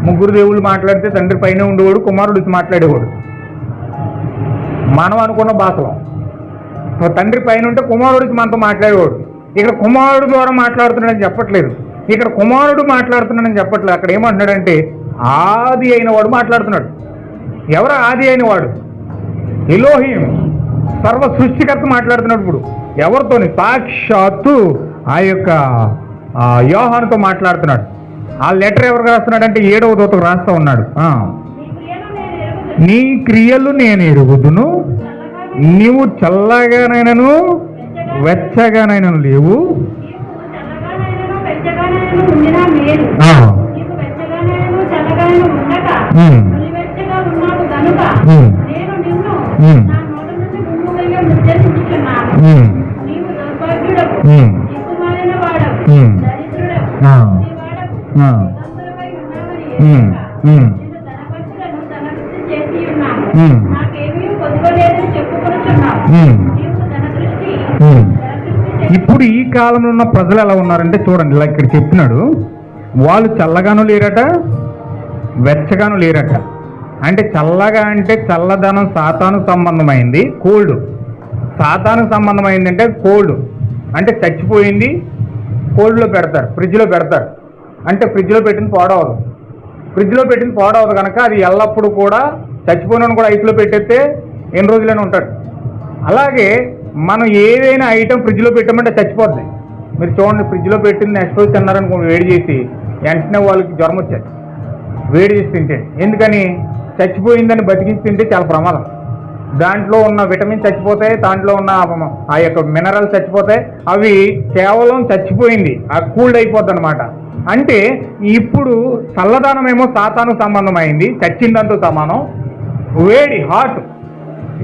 ముగ్గురు దేవుళ్ళు మాట్లాడితే తండ్రి పైన ఉండేవాడు, కుమారుడు మాట్లాడేవాడు. మనం అనుకున్న భాషలో తండ్రి పైన ఉంటే కుమారుడికి మనతో మాట్లాడేవాడు. ఇక్కడ కుమారుడు ద్వారా మాట్లాడుతున్నాడని చెప్పట్లేదు, ఇక్కడ కుమారుడు మాట్లాడుతున్నాడని చెప్పట్లేదు. అక్కడ ఏమంటున్నాడంటే ఆది అయిన వాడు మాట్లాడుతున్నాడు. ఎవరు ఆది అయిన వాడు? ఎలోహిం, సర్వ సృష్టికర్త మాట్లాడుతున్నాడు. ఇప్పుడు ఎవరితోని? సాక్షాత్తు ఆ యొక్క యోహానుతో మాట్లాడుతున్నాడు. ఆ లెటర్ ఎవరికి రాస్తున్నాడంటే 7వ దూతకు రాస్తా ఉన్నాడు. నీ క్రియలు నేను ఎరుగుదును, నీవు చల్లగానైనను వెచ్చగానైనను లేవు. ఇప్పుడు ఈ కాలంలో ఉన్న ప్రజలు ఎలా ఉన్నారంటే చూడండి, ఇలా ఇక్కడ చెప్తున్నాడు, వాళ్ళు చల్లగాను లేరట, వెచ్చగాను లేరట. అంటే చల్లగా అంటే చల్లదనం సాతాను సంబంధమైంది, కోల్డ్ సాతాను సంబంధమైంది అంటే కోల్డ్ అంటే చచ్చిపోయింది, కోల్డ్లో పెడతారు, ఫ్రిడ్జ్లో పెడతారు. అంటే ఫ్రిడ్జ్లో పెట్టింది పాడవదు, ఫ్రిడ్జ్లో పెట్టింది పాడవదు కనుక అది ఎల్లప్పుడూ కూడా చచ్చిపోయిన కూడా ఐస్లో పెట్టేస్తే ఎన్ని రోజులైనా ఉంటాడు. అలాగే మనం ఏదైనా ఐటెం ఫ్రిడ్జ్లో పెట్టామంటే చచ్చిపోద్ది. మీరు చూడండి, ఫ్రిడ్జ్లో పెట్టింది నెక్స్ట్ రోజు తిన్నారనుకో, వేడి చేసి వెంటనే వాళ్ళకి జ్వరం వచ్చేది వేడి చేసి తింటే. ఎందుకని? చచ్చిపోయిందని బతికించి తింటే చాలా ప్రమాదం. దాంట్లో ఉన్న విటమిన్ చచ్చిపోతాయి, దాంట్లో ఉన్న ఆ యొక్క మినరల్స్ చచ్చిపోతాయి. అవి కేవలం చచ్చిపోయింది, ఆ కూల్డ్ అయిపోద్ది అనమాట. అంటే ఇప్పుడు చల్లదనం ఏమో సాతాను సంబంధం అయింది, చచ్చిందంతో సమానం. వేడి హాట్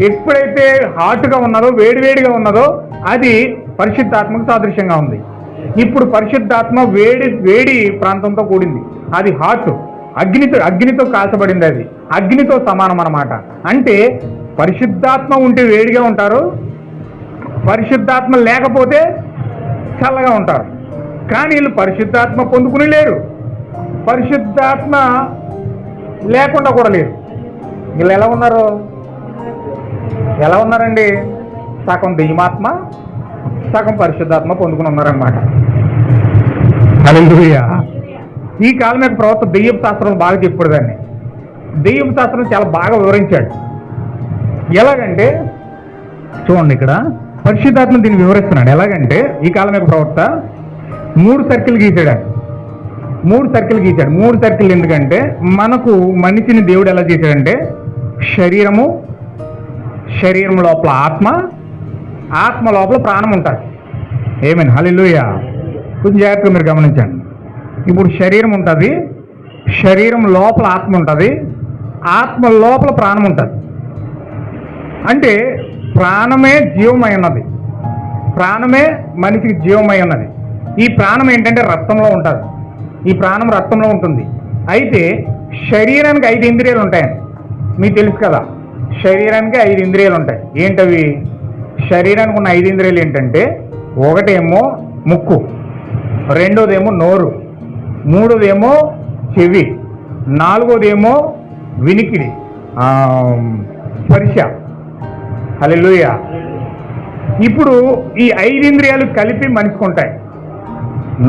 ఎప్పుడైతే హాట్గా ఉన్నదో, వేడివేడిగా ఉన్నదో అది పరిశుద్ధాత్మకు సాదృశ్యంగా ఉంది. ఇప్పుడు పరిశుద్ధాత్మ వేడి ప్రాంతంతో కూడింది, అది హాట్, అగ్నితో కాల్చబడింది, అది అగ్నితో సమానం అన్నమాట. అంటే పరిశుద్ధాత్మ ఉంటే వేడిగా ఉంటారు, పరిశుద్ధాత్మ లేకపోతే చల్లగా ఉంటారు. కానీ వీళ్ళు పరిశుద్ధాత్మ పొందుకుని లేరు, పరిశుద్ధాత్మ లేకుండా కూడా లేరు. వీళ్ళు ఎలా ఉన్నారండి? సగం దెయ్యమాత్మ, సగం పరిశుద్ధాత్మ పొందుకుని ఉన్నారనమాట. హల్లెలూయా. ఈ కాలం యొక్క ప్రవక్త దెయ్యపు శాస్త్రం బాగా చెప్పాడు. దాన్ని దెయ్యపు శాస్త్రం చాలా బాగా వివరించాడు. ఎలాగంటే చూడండి, ఇక్కడ పరిశుద్ధాత్మ దీన్ని వివరిస్తున్నాడు. ఎలాగంటే ఈ కాలం యొక్క ప్రవక్త 3 సర్కిల్ గీసాడు. 3 సర్కిల్ గీశాడు. 3 సర్కిల్ ఎందుకంటే మనకు మనిషిని దేవుడు ఎలా చేశాడంటే శరీరం లోపల ఆత్మ లోపల ప్రాణం ఉంటుంది. ఏమైనా హల్లెలూయా. కొంచెం జాగ్రత్తగా మీరు గమనించండి. ఇప్పుడు శరీరం ఉంటుంది, శరీరం లోపల ఆత్మ ఉంటుంది, ఆత్మ లోపల ప్రాణం ఉంటుంది. అంటే ప్రాణమే జీవమై ఉన్నది, ప్రాణమే మనిషికి జీవమై ఉన్నది. ఈ ప్రాణం ఏంటంటే రక్తంలో ఉంటుంది, ఈ ప్రాణం రక్తంలో ఉంటుంది. అయితే శరీరానికి 5 ఇంద్రియాలు ఉంటాయండి, మీకు తెలుసు కదా. శరీరానికి 5 ఇంద్రియాలు ఉంటాయి. ఏంటవి? శరీరానికి ఉన్న 5 ఇంద్రియాలు ఏంటంటే, ఒకటేమో ముక్కు, రెండోదేమో నోరు, మూడోదేమో చెవి, నాలుగోదేమో వినికిడి, స్పర్శ. హల్లెలూయా. ఇప్పుడు ఈ 5 ఇంద్రియాలు కలిపి మనిషికి ఉంటాయి.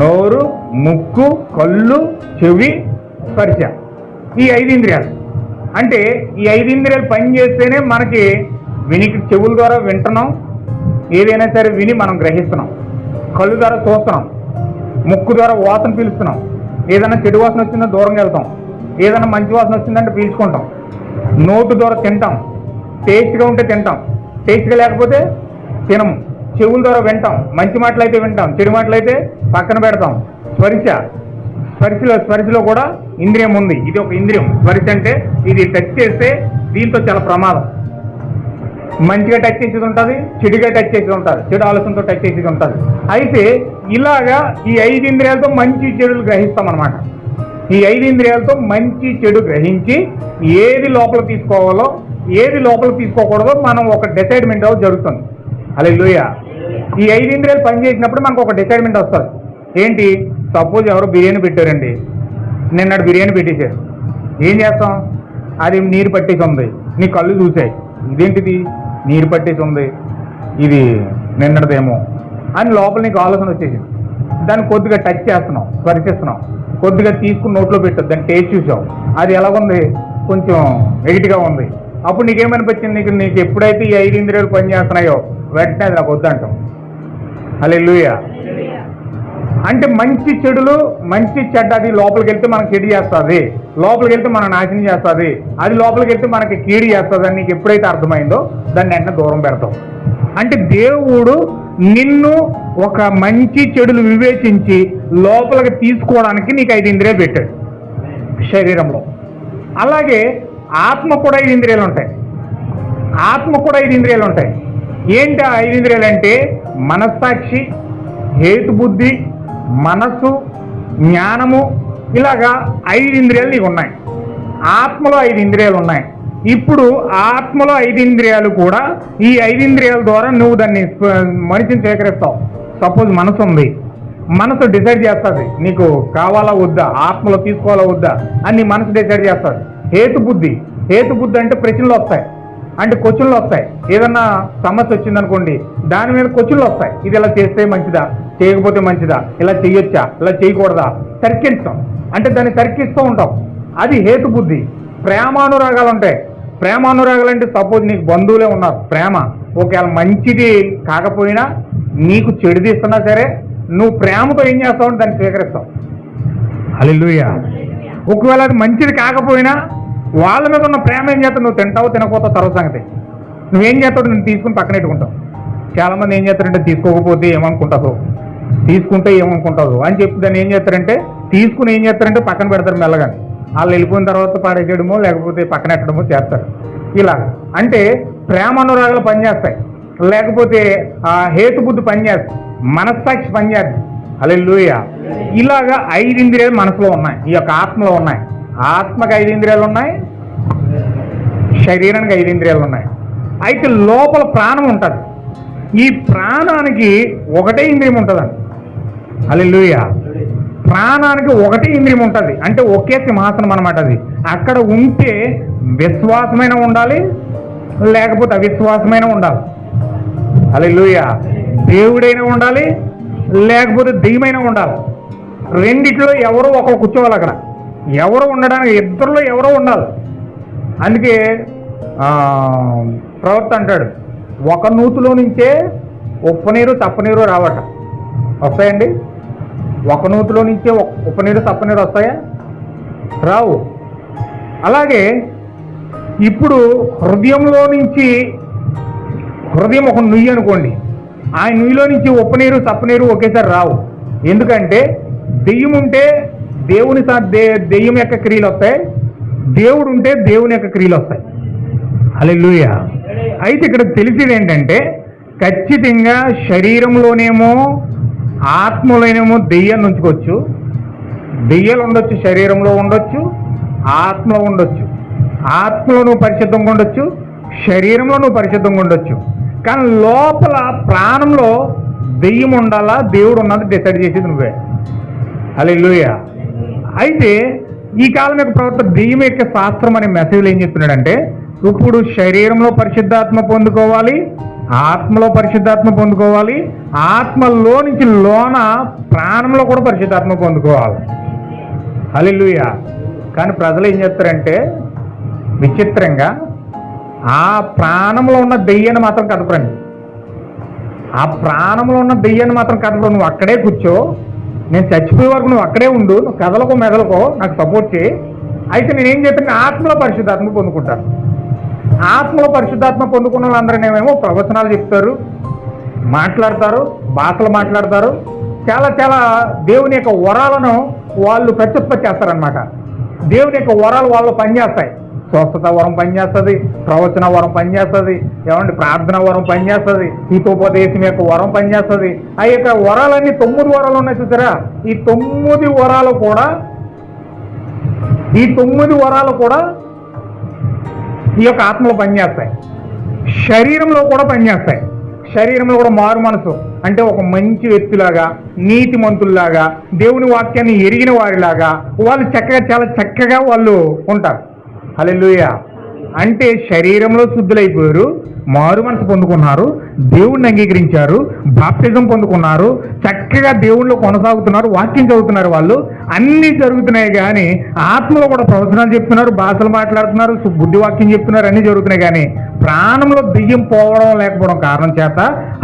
నోరు, ముక్కు, కళ్ళు, చెవి, స్పర్శ. ఈ 5 ఇంద్రియాలు అంటే ఈ 5 ఇంద్రియాలు పనిచేస్తేనే మనకి వినికిడి, చెవుల ద్వారా వింటున్నాం, ఏదైనా సరే విని మనం గ్రహిస్తున్నాం. కళ్ళు ద్వారా చూస్తున్నాం, ముక్కు ద్వారా వాసన పీలుస్తున్నాం, ఏదైనా చెడు వాసన వచ్చిందో దూరంగా వెళ్తాం, ఏదైనా మంచి వాసన వచ్చిందంటే పీల్చుకుంటాం, నోటు ద్వారా తింటాం, టేస్ట్గా ఉంటే తింటాం, టేస్ట్గా లేకపోతే తినము. చెవుల ద్వారా వింటాం, మంచి మాటలు అయితే వింటాం, చెడు మాటలు అయితే పక్కన పెడతాం. స్పర్శలో కూడా ఇంద్రియం ఉంది. ఇది ఒక ఇంద్రియం. స్పర్శ అంటే ఇది టచ్ చేస్తే దీంతో చాలా ప్రమాదం. మంచిగా టచ్ చేసేది ఉంటుంది, చెడుగా టచ్ చేసేది ఉంటుంది, చెడు ఆలోచనతో టచ్ చేసేది ఉంటుంది. అయితే ఇలాగా ఈ 5 ఇంద్రియాలతో మంచి చెడులు గ్రహిస్తాం అన్నమాట. ఈ 5 ఇంద్రియాలతో మంచి చెడు గ్రహించి ఏది లోపల తీసుకోవాలో ఏది లోపల తీసుకోకూడదో మనం ఒక డిసైడ్మెంట్ జరుగుతుంది. హల్లెలూయా. ఈ 5 ఇంద్రియాలు పనిచేసినప్పుడు మనకు ఒక డిసైడ్మెంట్ వస్తుంది. ఏంటి? సపోజ్ ఎవరు బిర్యానీ పెట్టారండి, నిన్నటి బిర్యానీ పెట్టేశారు. ఏం చేస్తాం? అది నీరు పట్టేసి ఉంది, నీ కళ్ళు చూసాయి, ఇదేంటిది నీరు పట్టేసి ఉంది, ఇది నిన్నటిదేమో అని లోపల నీకు ఆలోచన వచ్చేసింది. దాన్ని కొద్దిగా టచ్ చేస్తున్నావు, స్పర్శిస్తున్నావు, కొద్దిగా తీసుకుని నోట్లో పెట్టదు, దాన్ని టేస్ట్ చూసావు, అది ఎలాగుంది, కొంచెం వెయిట్గా ఉంది. అప్పుడు నీకేమనిపించింది? నీకు ఎప్పుడైతే ఈ 5 ఇంద్రియాలు పనిచేస్తున్నాయో వెంటనే అది నాకు వద్దంటాం. హల్లెలూయా. అంటే మంచి చెడులు, మంచి చెడ్డ అది లోపలికి వెళ్తే మనకు చెడు చేస్తుంది, లోపలికి వెళ్తే మనం నాశనం చేస్తుంది, అది లోపలికి వెళ్తే మనకి కీడు చేస్తుంది అని నీకు ఎప్పుడైతే అర్థమైందో దాన్ని వెంటనే దూరం పెడతావు. అంటే దేవుడు నిన్ను ఒక మంచి చెడులు వివేచించి లోపలికి తీసుకోవడానికి నీకు 5 ఇంద్రియాలు పెట్టాడు శరీరంలో. అలాగే ఆత్మ కూడా 5 ఇంద్రియాలు ఉంటాయి. ఏంటి ఆ 5 ఇంద్రియాలు అంటే? మనస్సాక్షి, హేతుబుద్ధి, మనస్సు, జ్ఞానము, ఇలాగా 5 ఇంద్రియాలు నీకు ఉన్నాయి. ఆత్మలో 5 ఇంద్రియాలు ఉన్నాయి. ఇప్పుడు ఆత్మలో 5 ఇంద్రియాలు కూడా ఈ 5 ఇంద్రియాల ద్వారా నువ్వు దాన్ని మనిషిని సేకరిస్తావు. సపోజ్ మనసు ఉంది, మనసు డిసైడ్ చేస్తుంది నీకు కావాలా వద్దా, ఆత్మలో తీసుకోవాలా వద్దా అని నీ మనసు డిసైడ్ చేస్తుంది. హేతుబుద్ధి అంటే ప్రశ్నలు వస్తాయి, అంటే క్వశ్చన్లు వస్తాయి. ఏదన్నా సమస్య వచ్చిందనుకోండి, దాని మీద క్వశ్చన్లు వస్తాయి. ఇది ఇలా చేస్తే మంచిదా, చేయకపోతే మంచిదా, ఇలా చేయొచ్చా, ఇలా చేయకూడదా, తర్కిస్తాం. అంటే దాన్ని తర్కిస్తూ ఉంటాం. అది హేతుబుద్ధి. ప్రేమానురాగాలు ఉంటాయి. ప్రేమానురాగాలు అంటే సపోజ్ నీకు బంధువులే ఉన్నారు, ప్రేమ ఒకవేళ మంచిది కాకపోయినా నీకు చెడుది ఇస్తున్నా సరే నువ్వు ప్రేమతో ఏం చేస్తావు అంటే దాన్ని స్వీకరిస్తావు. హల్లెలూయా. ఒకవేళ అది మంచిది కాకపోయినా వాళ్ళ మీద ఉన్న ప్రేమ ఏం చేస్తావు? నువ్వు తింటావు, తినకపోతావు తర్వాత సంగతి. నువ్వేం చేస్తావు? నేను తీసుకుని పక్కన పెట్టుకుంటావు. చాలామంది ఏం చేస్తారంటే తీసుకోకపోతే ఏమనుకుంటావు, తీసుకుంటే ఏమనుకుంటావు అని చెప్పి దాన్ని ఏం చేస్తారంటే తీసుకుని ఏం చేస్తారంటే పక్కన పెడతారు మెల్లగా. వాళ్ళు వెళ్ళిపోయిన తర్వాత పాడేయడమో లేకపోతే పక్కన పెట్టడమో చేస్తారు. ఇలా అంటే ప్రేమ అనురాగాలు పనిచేస్తాయి, లేకపోతే హేతుబుద్ధి పనిచేస్తాయి, మనస్సాక్షి పనిచేస్తాయి. హల్లెలూయా. ఇలాగా 5 ఇంద్రియాలు మనసులో ఉన్నాయి, ఈ యొక్క ఆత్మలో ఉన్నాయి. ఆత్మకి 5 ఇంద్రియాలు ఉన్నాయి, శరీరానికి 5 ఇంద్రియాలు ఉన్నాయి. అయితే లోపల ప్రాణం ఉంటుంది. ఈ ప్రాణానికి ఒకటే ఇంద్రియం ఉంటుందండి. హల్లెలూయా. ప్రాణానికి ఒకటే ఇంద్రియం ఉంటుంది, అంటే ఒకే సింహాసనం అన్నమాట. అది అక్కడ ఉంటే విశ్వాసమైన ఉండాలి, లేకపోతే అవిశ్వాసమైన ఉండాలి. హల్లెలూయా. దేవుడైనా ఉండాలి, లేకపోతే దెయ్యమైనా ఉండాలి. రెండిట్లో ఎవరో ఒకరు కూర్చోవాలి. అక్కడ ఎవరో ఉండడానికి ఇద్దరిలో ఎవరో ఉండాలి. అందుకే ప్రవక్త అంటాడు, ఒక నూతిలో నుంచే ఉప్పనీరు తప్పనీరు రావట. వస్తాయండి? ఒక నూతిలో నుంచే ఉప్పనీరు తప్పనీరు వస్తాయా? రావు. అలాగే ఇప్పుడు హృదయంలో నుంచి, హృదయం ఒక నుయ్యి అనుకోండి, ఆ నుయ్యిలో నుంచి ఉప్పనీరు తప్పనీరు ఒకేసారి రావు. ఎందుకంటే దెయ్యం ఉంటే దెయ్యం యొక్క క్రియలు వస్తాయి, దేవుడు ఉంటే దేవుని యొక్క క్రియలు వస్తాయి. హల్లెలూయా. అయితే ఇక్కడ తెలిసేది ఏంటంటే ఖచ్చితంగా శరీరంలోనేమో ఆత్మలోనేమో దెయ్యాన్ని ఉంచుకోవచ్చు, దెయ్యాలు ఉండొచ్చు, శరీరంలో ఉండొచ్చు, ఆత్మలో ఉండొచ్చు. ఆత్మలో నువ్వు పరిశుద్ధంగా ఉండొచ్చు, శరీరంలో నువ్వు పరిశుద్ధంగా ఉండొచ్చు. కానీ లోపల ప్రాణంలో దెయ్యం ఉండాలా, దేవుడు ఉన్నది డిసైడ్ చేసేది నువ్వే. హల్లెలూయా. అయితే ఈ కాలం యొక్క ప్రవర్తన దెయ్యం యొక్క శాస్త్రం అనే మెసేజ్లో ఏం చెప్తున్నాడంటే, ఇప్పుడు శరీరంలో పరిశుద్ధాత్మ పొందుకోవాలి, ఆత్మలో పరిశుద్ధాత్మ పొందుకోవాలి, ఆత్మలో నుంచి లోన ప్రాణంలో కూడా పరిశుద్ధాత్మ పొందుకోవాలి. హల్లెలూయా. కానీ ప్రజలు ఏం చేస్తారంటే విచిత్రంగా ఆ ప్రాణంలో ఉన్న దెయ్యాన్ని మాత్రం కదపరండి. ఆ ప్రాణంలో ఉన్న దెయ్యాన్ని మాత్రం కదపరు. నువ్వు అక్కడే కూర్చో, నేను చచ్చిపోయే వరకు నువ్వు అక్కడే ఉండు, నువ్వు కదలకో మెదలకో, నాకు సపోర్ట్ చేయి. అయితే నేనేం చెప్తాను, ఆత్మలో పరిశుద్ధాత్మ పొందుకుంటాను. ఆత్మలో పరిశుద్ధాత్మ పొందుకున్న వాళ్ళందరినేమో ప్రవచనాలు చెప్తారు, మాట్లాడతారు, భాషలు మాట్లాడతారు, చాలా చాలా దేవుని యొక్క వరాలను వాళ్ళు ప్రత్యుత్పత్తి చేస్తారనమాట. దేవుని యొక్క వరాలు వాళ్ళు పనిచేస్తాయి. స్వస్థత వరం పనిచేస్తుంది, ప్రవచన వరం పనిచేస్తుంది, ఏమంటే ప్రార్థన వరం పనిచేస్తుంది, హితోపదేశం యొక్క వరం పనిచేస్తుంది. ఆ యొక్క వరాలన్నీ 9 వరాలు ఉన్నాయి చూసారా. ఈ 9 వరాలు కూడా ఈ యొక్క ఆత్మలో పనిచేస్తాయి. శరీరంలో కూడా పనిచేస్తాయి. శరీరంలో కూడా మారు మనసు అంటే ఒక మంచి వ్యక్తిలాగా, నీతిమంతుల్లాగా, దేవుని వాక్యాన్ని ఎరిగిన వారిలాగా వాళ్ళు చాలా చక్కగా వాళ్ళు ఉంటారు. హల్లెలూయా. అంటే శరీరంలో శుద్ధులైపోయారు, మారు మనసు పొందుకున్నారు, దేవుణ్ణి అంగీకరించారు, బాప్తిజం పొందుకున్నారు, చక్కగా దేవుణ్ణిలో కొనసాగుతున్నారు, వాక్యం చదువుతున్నారు, వాళ్ళు అన్నీ జరుగుతున్నాయి. కానీ ఆత్మలో కూడా ప్రవచనాలు చెప్తున్నారు, భాషలు మాట్లాడుతున్నారు, బుద్ధి వాక్యం చెప్తున్నారు, అన్నీ జరుగుతున్నాయి. కానీ ప్రాణంలో దెయ్యం పోవడం లేకపోవడం కారణం చేత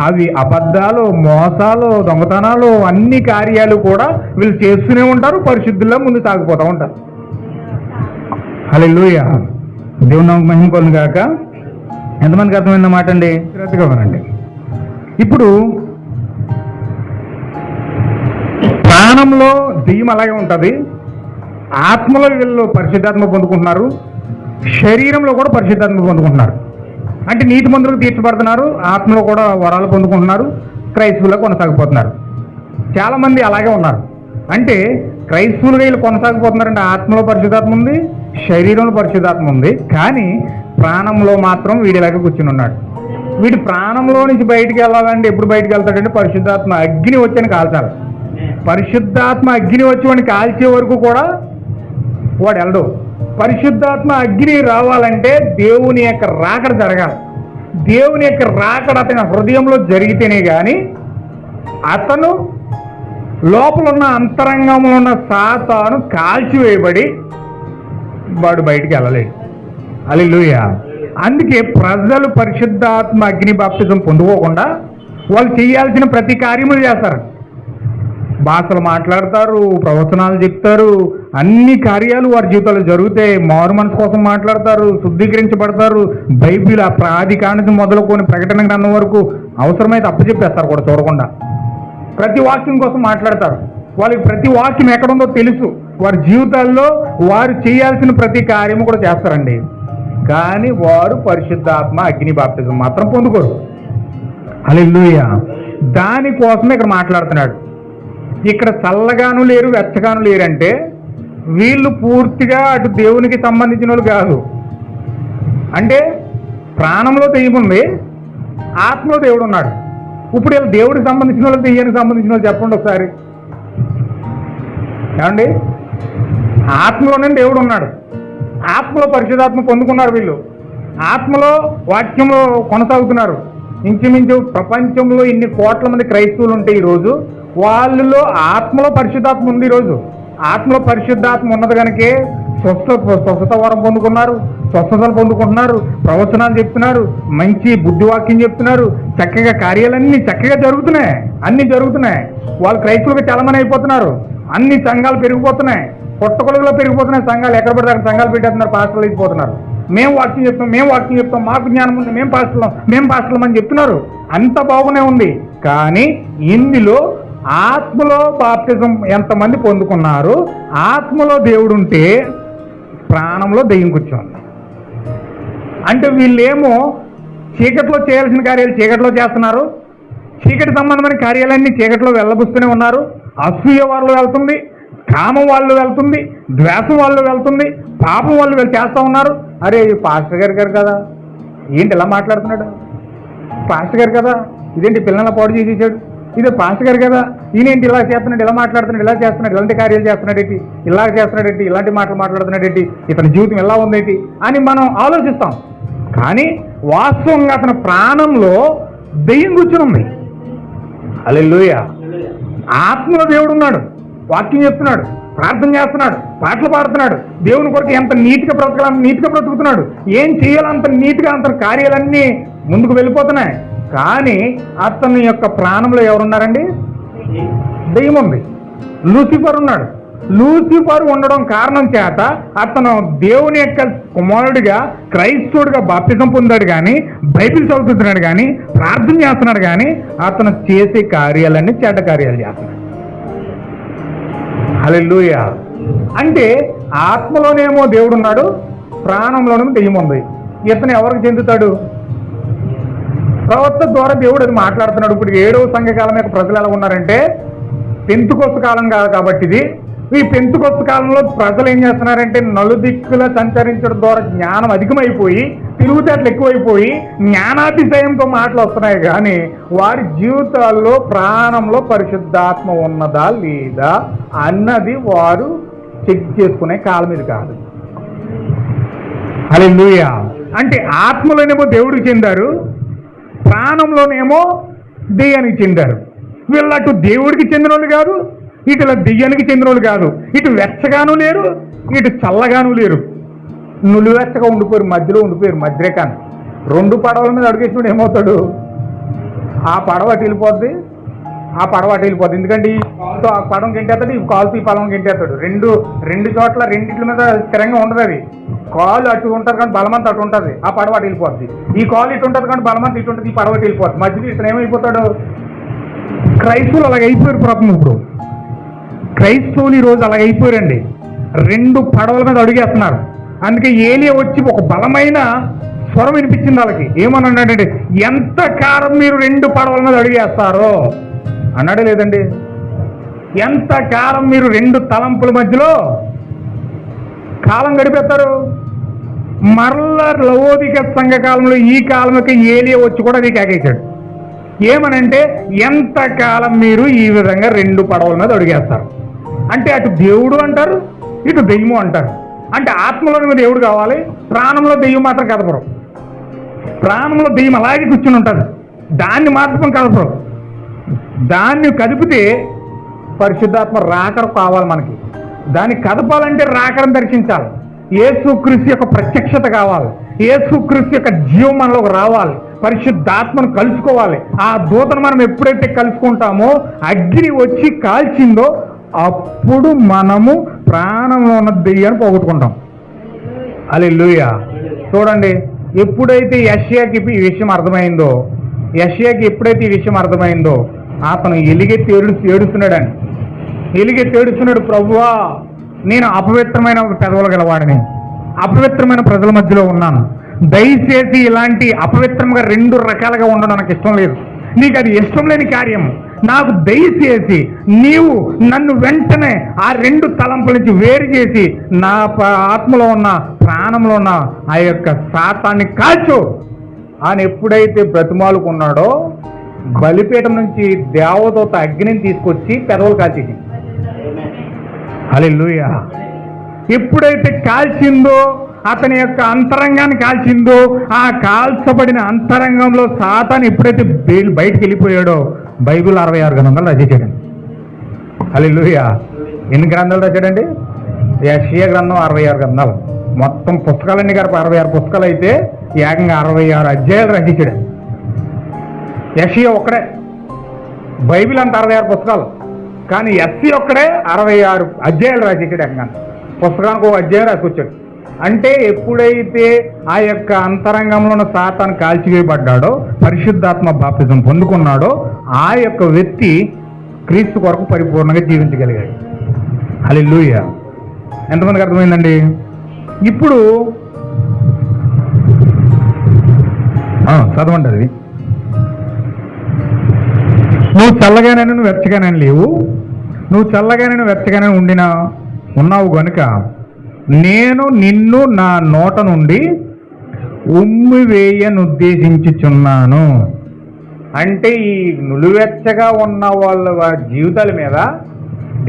అవి అబద్ధాలు, మోసాలు, దొంగతనాలు, అన్ని కార్యాలు కూడా వీళ్ళు చేస్తూనే ఉంటారు, పరిశుద్ధుల్లో ముందు సాగిపోతూ ఉంటారు. హల్లెలూయా. దేవుని నామమునకు మహిమ కలుగును గాక. ఎంతమందికి అర్థమైందన్నమాట అండి? శ్రద్ధగా వినండి. ఇప్పుడు ప్రాణంలో దెయ్యం అలాగే ఉంటుంది, ఆత్మలో వీళ్ళు పరిశుద్ధాత్మ పొందుకుంటున్నారు, శరీరంలో కూడా పరిశుద్ధాత్మ పొందుకుంటున్నారు. అంటే నీతిమంతులకు తీర్చబడుతున్నారు, ఆత్మలో కూడా వరాలు పొందుకుంటున్నారు, క్రైస్తవులుగా కొనసాగిపోతున్నారు. చాలామంది అలాగే ఉన్నారు. అంటే క్రైస్తవులుగా వీళ్ళు కొనసాగిపోతున్నారంటే ఆత్మలో పరిశుద్ధాత్మ ఉంది, శరీరంలో పరిశుద్ధాత్మ ఉంది, కానీ ప్రాణంలో మాత్రం వీడిలాగా కూర్చుని ఉన్నాడు. వీడి ప్రాణంలో నుంచి బయటికి వెళ్ళాలంటే ఎప్పుడు బయటికి వెళ్తాడంటే పరిశుద్ధాత్మ అగ్ని వచ్చని కాల్చాలి. పరిశుద్ధాత్మ అగ్ని వచ్చి వాడిని కాల్చే వరకు కూడా వాడు వెళ్ళడు. పరిశుద్ధాత్మ అగ్ని రావాలంటే దేవుని యొక్క రాకడ జరగాలి. దేవుని యొక్క రాకడ అతని హృదయంలో జరిగితేనే కానీ అతను లోపల ఉన్న అంతరంగంలో ఉన్న సాతాను కాల్చివేయబడి వాడు బయటికి వెళ్ళలేడు. హల్లెలూయా. అందుకే ప్రజలు పరిశుద్ధాత్మ అగ్ని బాప్తిజం పొందుకోకుండా వాళ్ళు చేయాల్సిన ప్రతి కార్యములు చేస్తారు. భాషలు మాట్లాడతారు, ప్రవచనాలు చెప్తారు, అన్ని కార్యాలు వారి జీవితాల్లో జరుగుతాయి. మారు మనసు కోసం మాట్లాడతారు, శుద్ధీకరించబడతారు. బైబిల్ ఆది కాండం మొదలుకొని ప్రకటన గ్రంథం వరకు అవసరమైతే అప్పచెప్పేస్తారు కూడా చూడకుండా. ప్రతి వాక్యం కోసం మాట్లాడతారు. వాళ్ళకి ప్రతి వాక్యం ఎక్కడుందో తెలుసు. వారి జీవితాల్లో వారు చేయాల్సిన ప్రతి కార్యము కూడా చేస్తారండి. కానీ వారు పరిశుద్ధాత్మ అగ్ని బాప్తిజం మాత్రం పొందుకోరు. హల్లెలూయా. దానికోసమే ఇక్కడ మాట్లాడుతున్నాడు. ఇక్కడ చల్లగాను లేరు, వెచ్చగాను లేరంటే వీళ్ళు పూర్తిగా అటు దేవునికి సంబంధించిన వాళ్ళు కాదు. అంటే ప్రాణంలో దెయ్యం ఉంది, ఆత్మలో దేవుడు ఉన్నాడు. ఇప్పుడు వీళ్ళు దేవుడికి సంబంధించిన వాళ్ళు, దెయ్యానికి సంబంధించిన వాళ్ళు చెప్పండి ఒకసారి. ఏమండి? ఆత్మలోనే దేవుడు ఉన్నాడు, ఆత్మలో పరిశుద్ధాత్మ పొందుకున్నారు వీళ్ళు, ఆత్మలో వాక్యంలో కొనసాగుతున్నారు. ఇంచుమించు ప్రపంచంలో ఇన్ని కోట్ల మంది క్రైస్తవులు ఉంటే ఈరోజు వాళ్ళలో ఆత్మలో పరిశుద్ధాత్మ ఉంది. ఈరోజు ఆత్మలో పరిశుద్ధాత్మ ఉన్నది కనుకే స్వస్థత వరం పొందుకున్నారు, స్వస్థతలు పొందుకుంటున్నారు, ప్రవచనాలు చెప్తున్నారు, మంచి బుద్ధివాక్యం చెప్తున్నారు, చక్కగా కార్యాలన్నీ చక్కగా జరుగుతున్నాయి, అన్ని జరుగుతున్నాయి. వాళ్ళు క్రైస్తవులుగా చాలామంది అయిపోతున్నారు, అన్ని సంఘాలు పెరిగిపోతున్నాయి, కొట్టకొలుగులో పెరిగిపోతున్నాయి సంఘాలు. ఎక్కడ పడితే అక్కడ సంఘాలు పెట్టేస్తున్నారు, పాస్టర్లు అయిపోతున్నారు. మేము వాక్యం చెప్తాం, మాకు జ్ఞానం ఉంది, మేము పాస్టర్లం అని చెప్తున్నారు. అంత బాగునే ఉంది. కానీ ఇందులో ఆత్మలో బాప్తిజం ఎంతమంది పొందుకున్నారు? ఆత్మలో దేవుడు ఉంటే ప్రాణంలో దెయ్యం కూర్చోండి. అంటే వీళ్ళేమో చీకట్లో చేయాల్సిన కార్యాలు చీకట్లో చేస్తున్నారు, చీకటి సంబంధమైన కార్యాలన్నీ చీకట్లో వెళ్ళబుస్తూనే ఉన్నారు. అసూయ వాళ్ళు వెళ్తుంది, కామం వాళ్ళు వెళ్తుంది, ద్వేషం వాళ్ళు వెళ్తుంది, పాపం వాళ్ళు చేస్తూ ఉన్నారు. అరే పాస్టర్ గారు కదా, ఏంటి ఇలా మాట్లాడుతున్నాడు, పాస్టర్ గారు కదా, ఇదేంటి పిల్లల పాడు చేసేసాడు, ఇదే పాస్టర్ గారు కదా, ఈయనేంటి ఇలా చేస్తున్నాడు, ఇలా మాట్లాడుతున్నాడు, ఇలా చేస్తున్నాడు, ఇలాంటి కార్యాలు చేస్తున్నాడేంటి, ఇలా చేస్తున్నాడేంటి, ఇలాంటి మాటలు మాట్లాడుతున్నాడేంటి, ఇతని జీవితం ఎలా ఉందేంటి అని మనం ఆలోచిస్తాం. కానీ వాస్తవంగా అతని ప్రాణంలో దెయ్యం కూర్చుని ఉంది. హల్లెలూయా. ఆత్మలో దేవుడు ఉన్నాడు, వాక్యం చెప్తున్నాడు, ప్రార్థన చేస్తున్నాడు, పాటలు పాడుతున్నాడు, దేవుని కొరకు ఎంత నీట్గా బ్రతకాలని నీట్గా బ్రతుకుతున్నాడు, ఏం చేయాలంత నీట్గా అంత కార్యాలన్నీ ముందుకు వెళ్ళిపోతున్నాయి. కానీ అతని యొక్క ప్రాణంలో ఎవరున్నారండి? దెయ్యం ఉంది. లూసిఫర్ ఉన్నాడు. లూసిఫర్ ఉండడం కారణం చేత అతను దేవుని యొక్క కుమారుడిగా క్రైస్తవుడిగా బాప్తిజం పొందాడు కానీ బైబిల్ చదువుతున్నాడు కానీ ప్రార్థన చేస్తున్నాడు కానీ అతను చేసే కార్యాలన్నీ చెడ్డ కార్యాలు చేస్తున్నాడు. హల్లెలూయా. అంటే ఆత్మలోనేమో దేవుడు ఉన్నాడు, ప్రాణంలోనేమో దెయ్యం ఉంది. ఇతను ఎవరికి చెందుతాడు? ప్రవక్త ద్వారా దేవుడు అది మాట్లాడుతున్నాడు. ఇప్పుడు 7వ సంఘకాలం యొక్క ప్రజలు ఎలా ఉన్నారంటే, పెంతుకొస్తు కాలం కాదు కాబట్టి ఇది. ఈ పెంతుకొస్తు కాలంలో ప్రజలు ఏం చేస్తున్నారంటే నలుదిక్కుల సంచరించడం ద్వారా జ్ఞానం అధికమైపోయి తిరుగుతేటలు ఎక్కువైపోయి జ్ఞానాతిశయంతో మాటలు వస్తున్నాయి కానీ వారి జీవితాల్లో ప్రాణంలో పరిశుద్ధాత్మ ఉన్నదా లేదా అన్నది వారు చెక్ చేసుకునే కాలం ఇది కాదు. హల్లెలూయా. అంటే ఆత్మలోనేమో దేవుడికి చెందారు, ప్రాణంలోనేమో దెయ్యానికి చెందారు. వీళ్ళు అటు దేవుడికి చెందిన వాళ్ళు కాదు, ఇటులా దెయ్యానికి చెందిన వాళ్ళు కాదు. ఇటు వెచ్చగాను లేరు, ఇటు చల్లగాను లేరు. నులివెచ్చగా ఉండిపోయారు, మధ్యలో ఉండిపోయారు. మధ్యరేఖాన్ని 2 పడవల మీద అడుగేసినప్పుడు ఏమవుతాడు? ఆ పడవ అటు వెళ్ళిపోద్ది, ఆ పడవ అటు వెళ్ళిపోద్ది. ఎందుకంటే ఈ కాలుతో ఆ పడవ గెంటేస్తాడు, ఈ కాలుతో ఈ పడవ గెంటేస్తాడు. రెండు చోట్ల రెండింటి మీద స్థిరంగా ఉండదు. అది కాలు అటు ఉంటుంది కానీ బలమంతా అటు ఉంటుంది, ఆ పడవ అటు వెళ్ళిపోద్ది. ఈ కాలు ఇటు ఉంటుంది కానీ బలమంతా ఇటు ఉంటుంది, ఈ పడవ అటు వెళ్ళిపోద్ది. మధ్యలో ఇతను ఏమైపోతాడు? క్రైస్తవులు అలాగైపోయారు. పాపం ఇప్పుడు క్రైస్తవులు ఈరోజు అలాగైపోయారండి. 2 పడవల మీద అడుగేస్తున్నారు. అందుకే ఏలియా వచ్చి ఒక బలమైన స్వరం వినిపించింది వాళ్ళకి. ఏమన్నాడంటే, ఎంత కాలం మీరు 2 పడవల మీద అడుగేస్తారో అన్నాడే లేదండి. ఎంత కాలం మీరు 2 తలంపుల మధ్యలో కాలం గడిపేస్తారు? మరల లవోదిక సంఘకాలంలో ఈ కాలంలోకి ఏలియా వచ్చి కూడా అది కేకేశాడు. ఏమనంటే, ఎంతకాలం మీరు ఈ విధంగా 2 పడవల మీద అడుగేస్తారు? అంటే అటు దేవుడు అంటారు, ఇటు దెయ్యము అంటారు. అంటే ఆత్మలో దేవుడు కావాలి, ప్రాణంలో దెయ్యం మాత్రం కదపరు. ప్రాణంలో దెయ్యం అలాగే కూర్చుని ఉంటుంది, దాన్ని మాత్రం కదపరు. దాన్ని కదిపితే పరిశుద్ధాత్మ రాకడ కావాలి మనకి. దాన్ని కదపాలంటే రాకడను దర్శించాలి. యేసుక్రీస్తు యొక్క ప్రత్యక్షత కావాలి, యేసుక్రీస్తు యొక్క జీవం మనలోకి రావాలి, పరిశుద్ధాత్మను కలుసుకోవాలి. ఆ దూతను మనం ఎప్పుడైతే కలుసుకుంటామో అగ్ని వచ్చి కాల్చిందో అప్పుడు మనము ప్రాణంలో ఉన్న దెయ్యాన్ని పోగొట్టుకుంటాం. హల్లెలూయా. చూడండి, ఎప్పుడైతే యెషయాకి ఈ విషయం అర్థమైందో, యెషయాకి ఎప్పుడైతే ఈ విషయం అర్థమైందో అతను ఎలుగెత్తి ఏడుస్తున్నాడని. ఎలుగెత్తి ఏడుస్తున్నాడు, ప్రభువా నేను అపవిత్రమైన పెదవులు గలవాడిని, అపవిత్రమైన ప్రజల మధ్యలో ఉన్నాను. దయచేసి ఇలాంటి అపవిత్రంగా 2 రకాలుగా ఉండడం నాకు ఇష్టం లేదు. నీకు అది ఇష్టం లేని కార్యం. నాకు దయచేసి నీవు నన్ను వెంటనే ఆ 2 తలంపుల నుంచి వేరు చేసి నా ఆత్మలో ఉన్న ప్రాణంలో ఉన్న ఆ యొక్క శాతాన్ని కాల్చు అని ఎప్పుడైతే బ్రతిమాలుకున్నాడో బలిపీఠం నుంచి దేవదూత అగ్నిని తీసుకొచ్చి పెదవులు కాల్చేసి. హల్లెలూయా. ఎప్పుడైతే కాల్చిందో, అతని యొక్క అంతరంగాన్ని కాల్చిందో, ఆ కాల్చబడిన అంతరంగంలో సాతాను ఎప్పుడైతే బయటికి వెళ్ళిపోయాడో బైబిల్ 66 గ్రంథాలు రచించాడండి. హల్లెలూయా. ఎన్ని గ్రంథాలు రచాడండి? యెషయా గ్రంథం 66 గ్రంథాలు. మొత్తం పుస్తకాలన్నీ కలిపి 66 పుస్తకాలు అయితే ఏకంగా 66 అధ్యాయాలు రచించాడు. యెషయా ఒక్కడే. బైబిల్ అంతా 66 పుస్తకాలు, కానీ ఎస్సీ ఒక్కడే 66 అధ్యాయాలు రచించాడు. ఏకంగా పుస్తకానికి ఒక అధ్యాయం రాసుకొచ్చాడు. అంటే ఎప్పుడైతే ఆ యొక్క అంతరంగంలో ఉన్న సాతాను కాల్చివేయబడ్డాడో, పరిశుద్ధాత్మ బాప్తిజం పొందుకున్నాడో, ఆ యొక్క వ్యక్తి క్రీస్తు కొరకు పరిపూర్ణంగా జీవించగలిగాడు. హల్లెలూయా. ఎంతమందికి అర్థమైందండి? ఇప్పుడు చదవండి. అది నువ్వు చల్లగానే నువ్వు వెచ్చగానే లేవు, నువ్వు చల్లగానే నువ్వు వెచ్చగానే ఉన్నావు గనుక నేను నిన్ను నా నోట నుండి ఉమ్మివేయనుద్దేశించుచున్నాను. అంటే ఈ నులివెచ్చగా ఉన్న వాళ్ళ జీవితాల మీద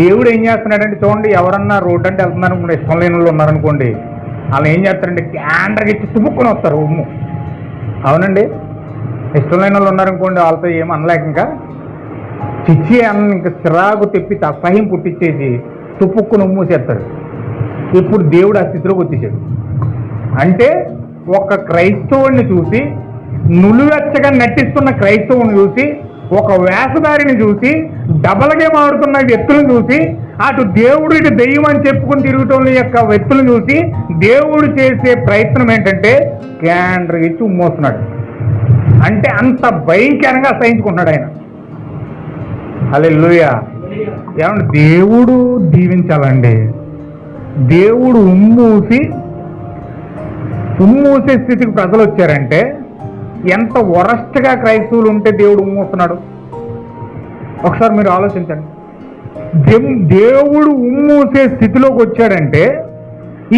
దేవుడు ఏం చేస్తున్నాడంటే, చూడండి, ఎవరన్నా రోడ్డు అంటే వెళ్తున్నారు అనుకోండి, ఇష్టం లేని వాళ్ళు ఉన్నారనుకోండి, వాళ్ళు ఏం చేస్తారంటే క్యాండర్కి ఇచ్చి తుమ్ముకొని వస్తారు ఉమ్ము. అవునండి, ఇష్టం లేని వాళ్ళు ఉన్నారనుకోండి, వాళ్ళతో ఏం అనలేక ఇంకా చిచ్చి ఇంకా చిరాకు తెప్పి అసహ్యం పుట్టించేసి తుప్పుక్కుని ఉమ్ము చేస్తారు. ఇప్పుడు దేవుడు ఆ స్థితిలోకి వచ్చేసాడు. అంటే ఒక క్రైస్తవుడిని చూసి, నులివెచ్చగా నటిస్తున్న క్రైస్తవుని చూసి, ఒక వేషధారిని చూసి, డబల్ గేమ్ ఆడుతున్న వ్యక్తులను చూసి అటు దేవుడు ఇటు దెయ్యం అని చెప్పుకుని తిరుగుతున్న యొక్క వ్యక్తులను చూసి దేవుడు చేసే ప్రయత్నం ఏంటంటే క్యాండర్ ఇచ్చి ఉమ్మోస్తున్నాడు. అంటే అంత భయంకరంగా సహించుకుంటున్నాడు ఆయన. హల్లెలూయా. ఏమంటే దేవుడు దీవించాలండి. దేవుడు ఉమ్మూసే స్థితికి ప్రజలు వచ్చారంటే ఎంత వరస్ట్గా క్రైస్తవులు ఉంటే దేవుడు ఉమ్మూస్తున్నాడు. ఒకసారి మీరు ఆలోచించండి. దేవుడు ఉమ్మూసే స్థితిలోకి వచ్చాడంటే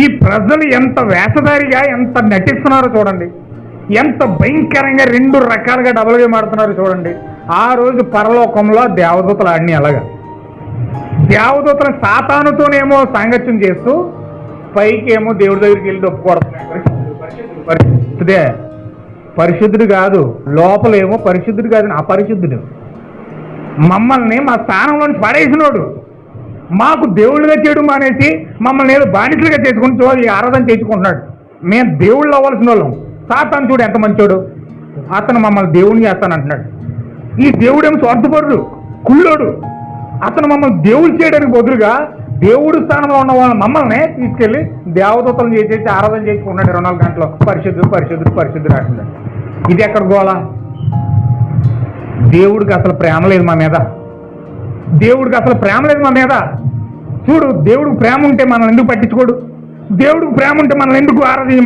ఈ ప్రజలు ఎంత వేషధారిగా ఎంత నటిస్తున్నారో చూడండి. ఎంత భయంకరంగా 2 రకాలుగా డబుల్గా మారుతున్నారో చూడండి. ఆ రోజు పరలోకంలో దేవదూతలు ఆడిని అలాగా దేవదూతలు సాతానుతోనేమో సాంగత్యం చేస్తూ పైకి ఏమో దేవుడి దగ్గరికి వెళ్ళి ఒప్పుకోవడం. పరిశుద్ధుడు కాదు, లోపలేమో పరిశుద్ధుడు కాదు, అపరిశుద్ధుడు. మమ్మల్ని మా స్థానంలోంచి పడేసినోడు మాకు దేవుళ్ళుగా చేయడం మానేసి మమ్మల్ని ఏదో బానిసలుగా చేసుకుని చూడాలి ఆరాధన చేసుకుంటున్నాడు. మేము దేవుళ్ళు అవ్వాల్సిన వాళ్ళం. సాతాను చూడు ఎంత మంచోడు, అతను మమ్మల్ని దేవుడిని చేస్తానంటున్నాడు. ఈ దేవుడేమో స్వార్థపరుడు, కుళ్ళోడు. అతను మమ్మల్ని దేవుడు చేయడానికి బదులుగా దేవుడు స్థానంలో ఉన్న వాళ్ళ మమ్మల్ని తీసుకెళ్లి దేవదూతలను చేసేసి ఆరాధన చేసుకుంటున్నాడు 24 గంటలు. పరిశుద్ధుడు పరిశుద్ధుడు పరిశుద్ధుడు అంటున్నాడు. ఇది ఎక్కడ గోలా? దేవుడికి అసలు ప్రేమ లేదు మా మీద. దేవుడికి అసలు ప్రేమ లేదు మా మీద. చూడు, దేవుడికి ప్రేమ ఉంటే మనల్ని ఎందుకు పట్టించుకోడు? దేవుడికి ప్రేమ ఉంటే మనల్ని ఎందుకు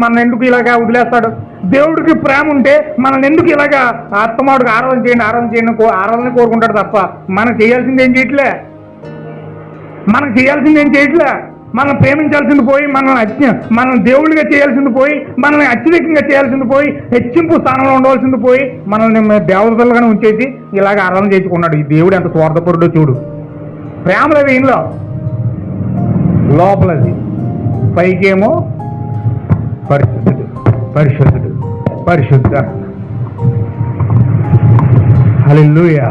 మనల్ని ఎందుకు ఇలాగా వదిలేస్తాడు? దేవుడికి ప్రేమ ఉంటే మనల్ని ఎందుకు ఇలాగా అత్తమాడుకు ఆరాధన చేయండి ఆరాధన కోరుకుంటాడు తప్ప మనం చేయాల్సింది ఏం చేయట్లే. మనం ప్రేమించాల్సింది పోయి మనం దేవుడిగా చేయాల్సింది పోయి మనల్ని అత్యధికంగా చేయాల్సింది పోయి హెచ్చింపు స్థానంలో ఉండవలసింది పోయి మనల్ని దేవతలుగానే ఉంచేసి ఇలాగ ఆరాధన చేసుకున్నాడు. ఈ దేవుడు ఎంత స్వార్థపరుడో చూడు. ప్రేమ లేదు ఈయనలో, లోపలది. పైకేమో పరిశుద్ధుడు పరిశుద్ధుడు పరిశుద్ధ. హల్లెలూయా.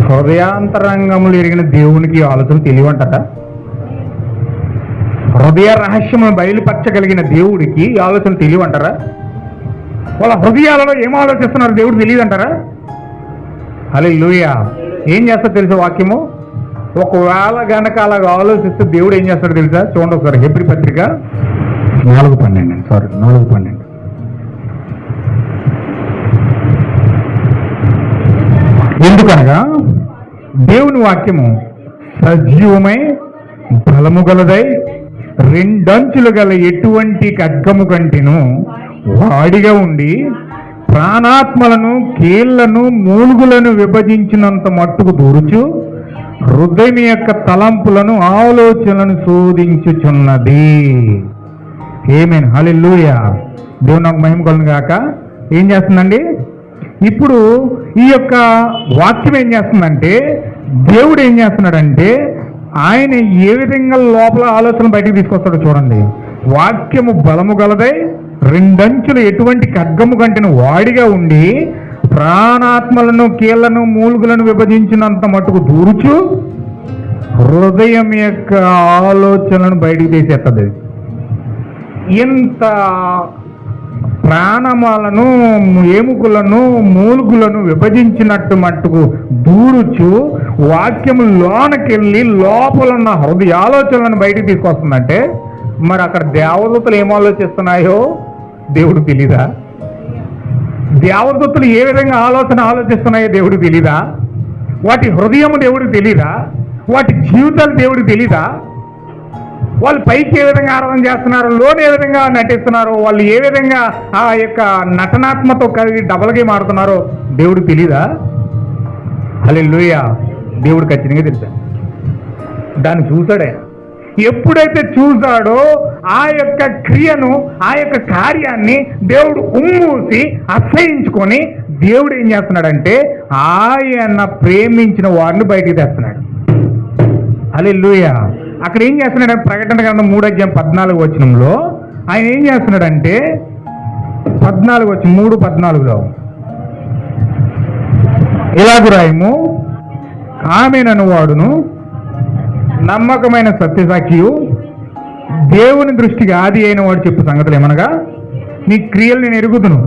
హృదయాంతరంగములు ఎరిగిన దేవునికి ఆలోచన తెలియవంటారా? హృదయ రహస్యము బయలుపరచగలిగిన దేవుడికి ఆలోచన తెలియవంటారా? వాళ్ళ హృదయాలలో ఏం ఆలోచిస్తున్నారు దేవుడు తెలియదంటారా? హల్లెలూయా. ఏం చేస్తారో తెలుసా వాక్యము? ఒకవేళ గనక అలాగ ఆలోచిస్తే దేవుడు ఏం చేస్తాడో తెలుసా? చూడండి ఒకసారి హెబ్రీ పత్రిక 4:12. ఎందుకనగా దేవుని వాక్యము సజీవమై బలము గలదై 2 అంచులు గల ఎటువంటి ఖడ్గము కంటెను వాడిగా ఉండి ప్రాణాత్మలను కీళ్లను మూలుగులను విభజించినంత మట్టుకు దూరుచు హృదయం యొక్క తలంపులను ఆలోచనలను శోధించుచున్నది. ఆమేన్. హల్లెలూయా. దేవుని నాకు మహిమ కలుగును గాక. ఏం చేస్తుందండి ఇప్పుడు ఈ యొక్క వాక్యం? ఏం చేస్తుందంటే దేవుడు ఏం చేస్తున్నాడంటే ఆయన ఏ విధంగా లోపల ఆలోచన బయటికి తీసుకొస్తాడో చూడండి. వాక్యము బలము గలదై 2 అంచులు ఎటువంటి ఖడ్గము కంటిన వాడిగా ఉండి ప్రాణాత్మలను కీళ్లను మూలుగులను విభజించినంత మట్టుకు దూరుచు హృదయం యొక్క ఆలోచనలను బయటికి తీసేస్తుంది. ఎంత ప్రాణమాలను ఎముకలను మూలుగులను విభజించినట్టు మట్టుకు దూరుచు వాక్యము లోనకెళ్ళి లోపల ఉన్న హృదయ ఆలోచనలను బయటికి తీసుకొస్తుందంటే మరి అక్కడ దేవదూతలు ఏం ఆలోచిస్తున్నాయో దేవుడు తెలీదా? దేవదూతలు ఏ విధంగా ఆలోచిస్తున్నాయో దేవుడు తెలీదా? వాటి హృదయము దేవుడికి తెలీదా? వాటి జీవితాలు దేవుడికి తెలీదా? వాళ్ళు పైకి ఏ విధంగా ఆరాధన చేస్తున్నారో లోన్ ఏ విధంగా నటిస్తున్నారో వాళ్ళు ఏ విధంగా ఆ యొక్క నటనాత్మతో కలిగి డబల్ గేమ్ ఆడుతున్నారో దేవుడికి తెలీదా? హల్లెలూయా. దేవుడు ఖచ్చితంగా తెలుసా. దాన్ని చూశాడే. ఎప్పుడైతే చూశాడో ఆ యొక్క క్రియను ఆ యొక్క కార్యాన్ని దేవుడు ఉమ్మూసి అసహించుకొని దేవుడు ఏం చేస్తున్నాడంటే ఆయన ప్రేమించిన వారిని బయటికి తెస్తున్నాడు. హల్లెలూయా. అక్కడ ఏం చేస్తున్నాడు? ప్రకటన గ్రంథం 3:14 ఆయన ఏం చేస్తున్నాడంటే 3:14 ఇలాగు రాయము, ఆమేనను వాడును నమ్మకమైన సత్యసాక్షియు దేవుని దృష్టికి ఆది అయిన వాడు చెప్పు సంగతులు ఏమనగా నీ క్రియలు నేను ఎరుగుదును,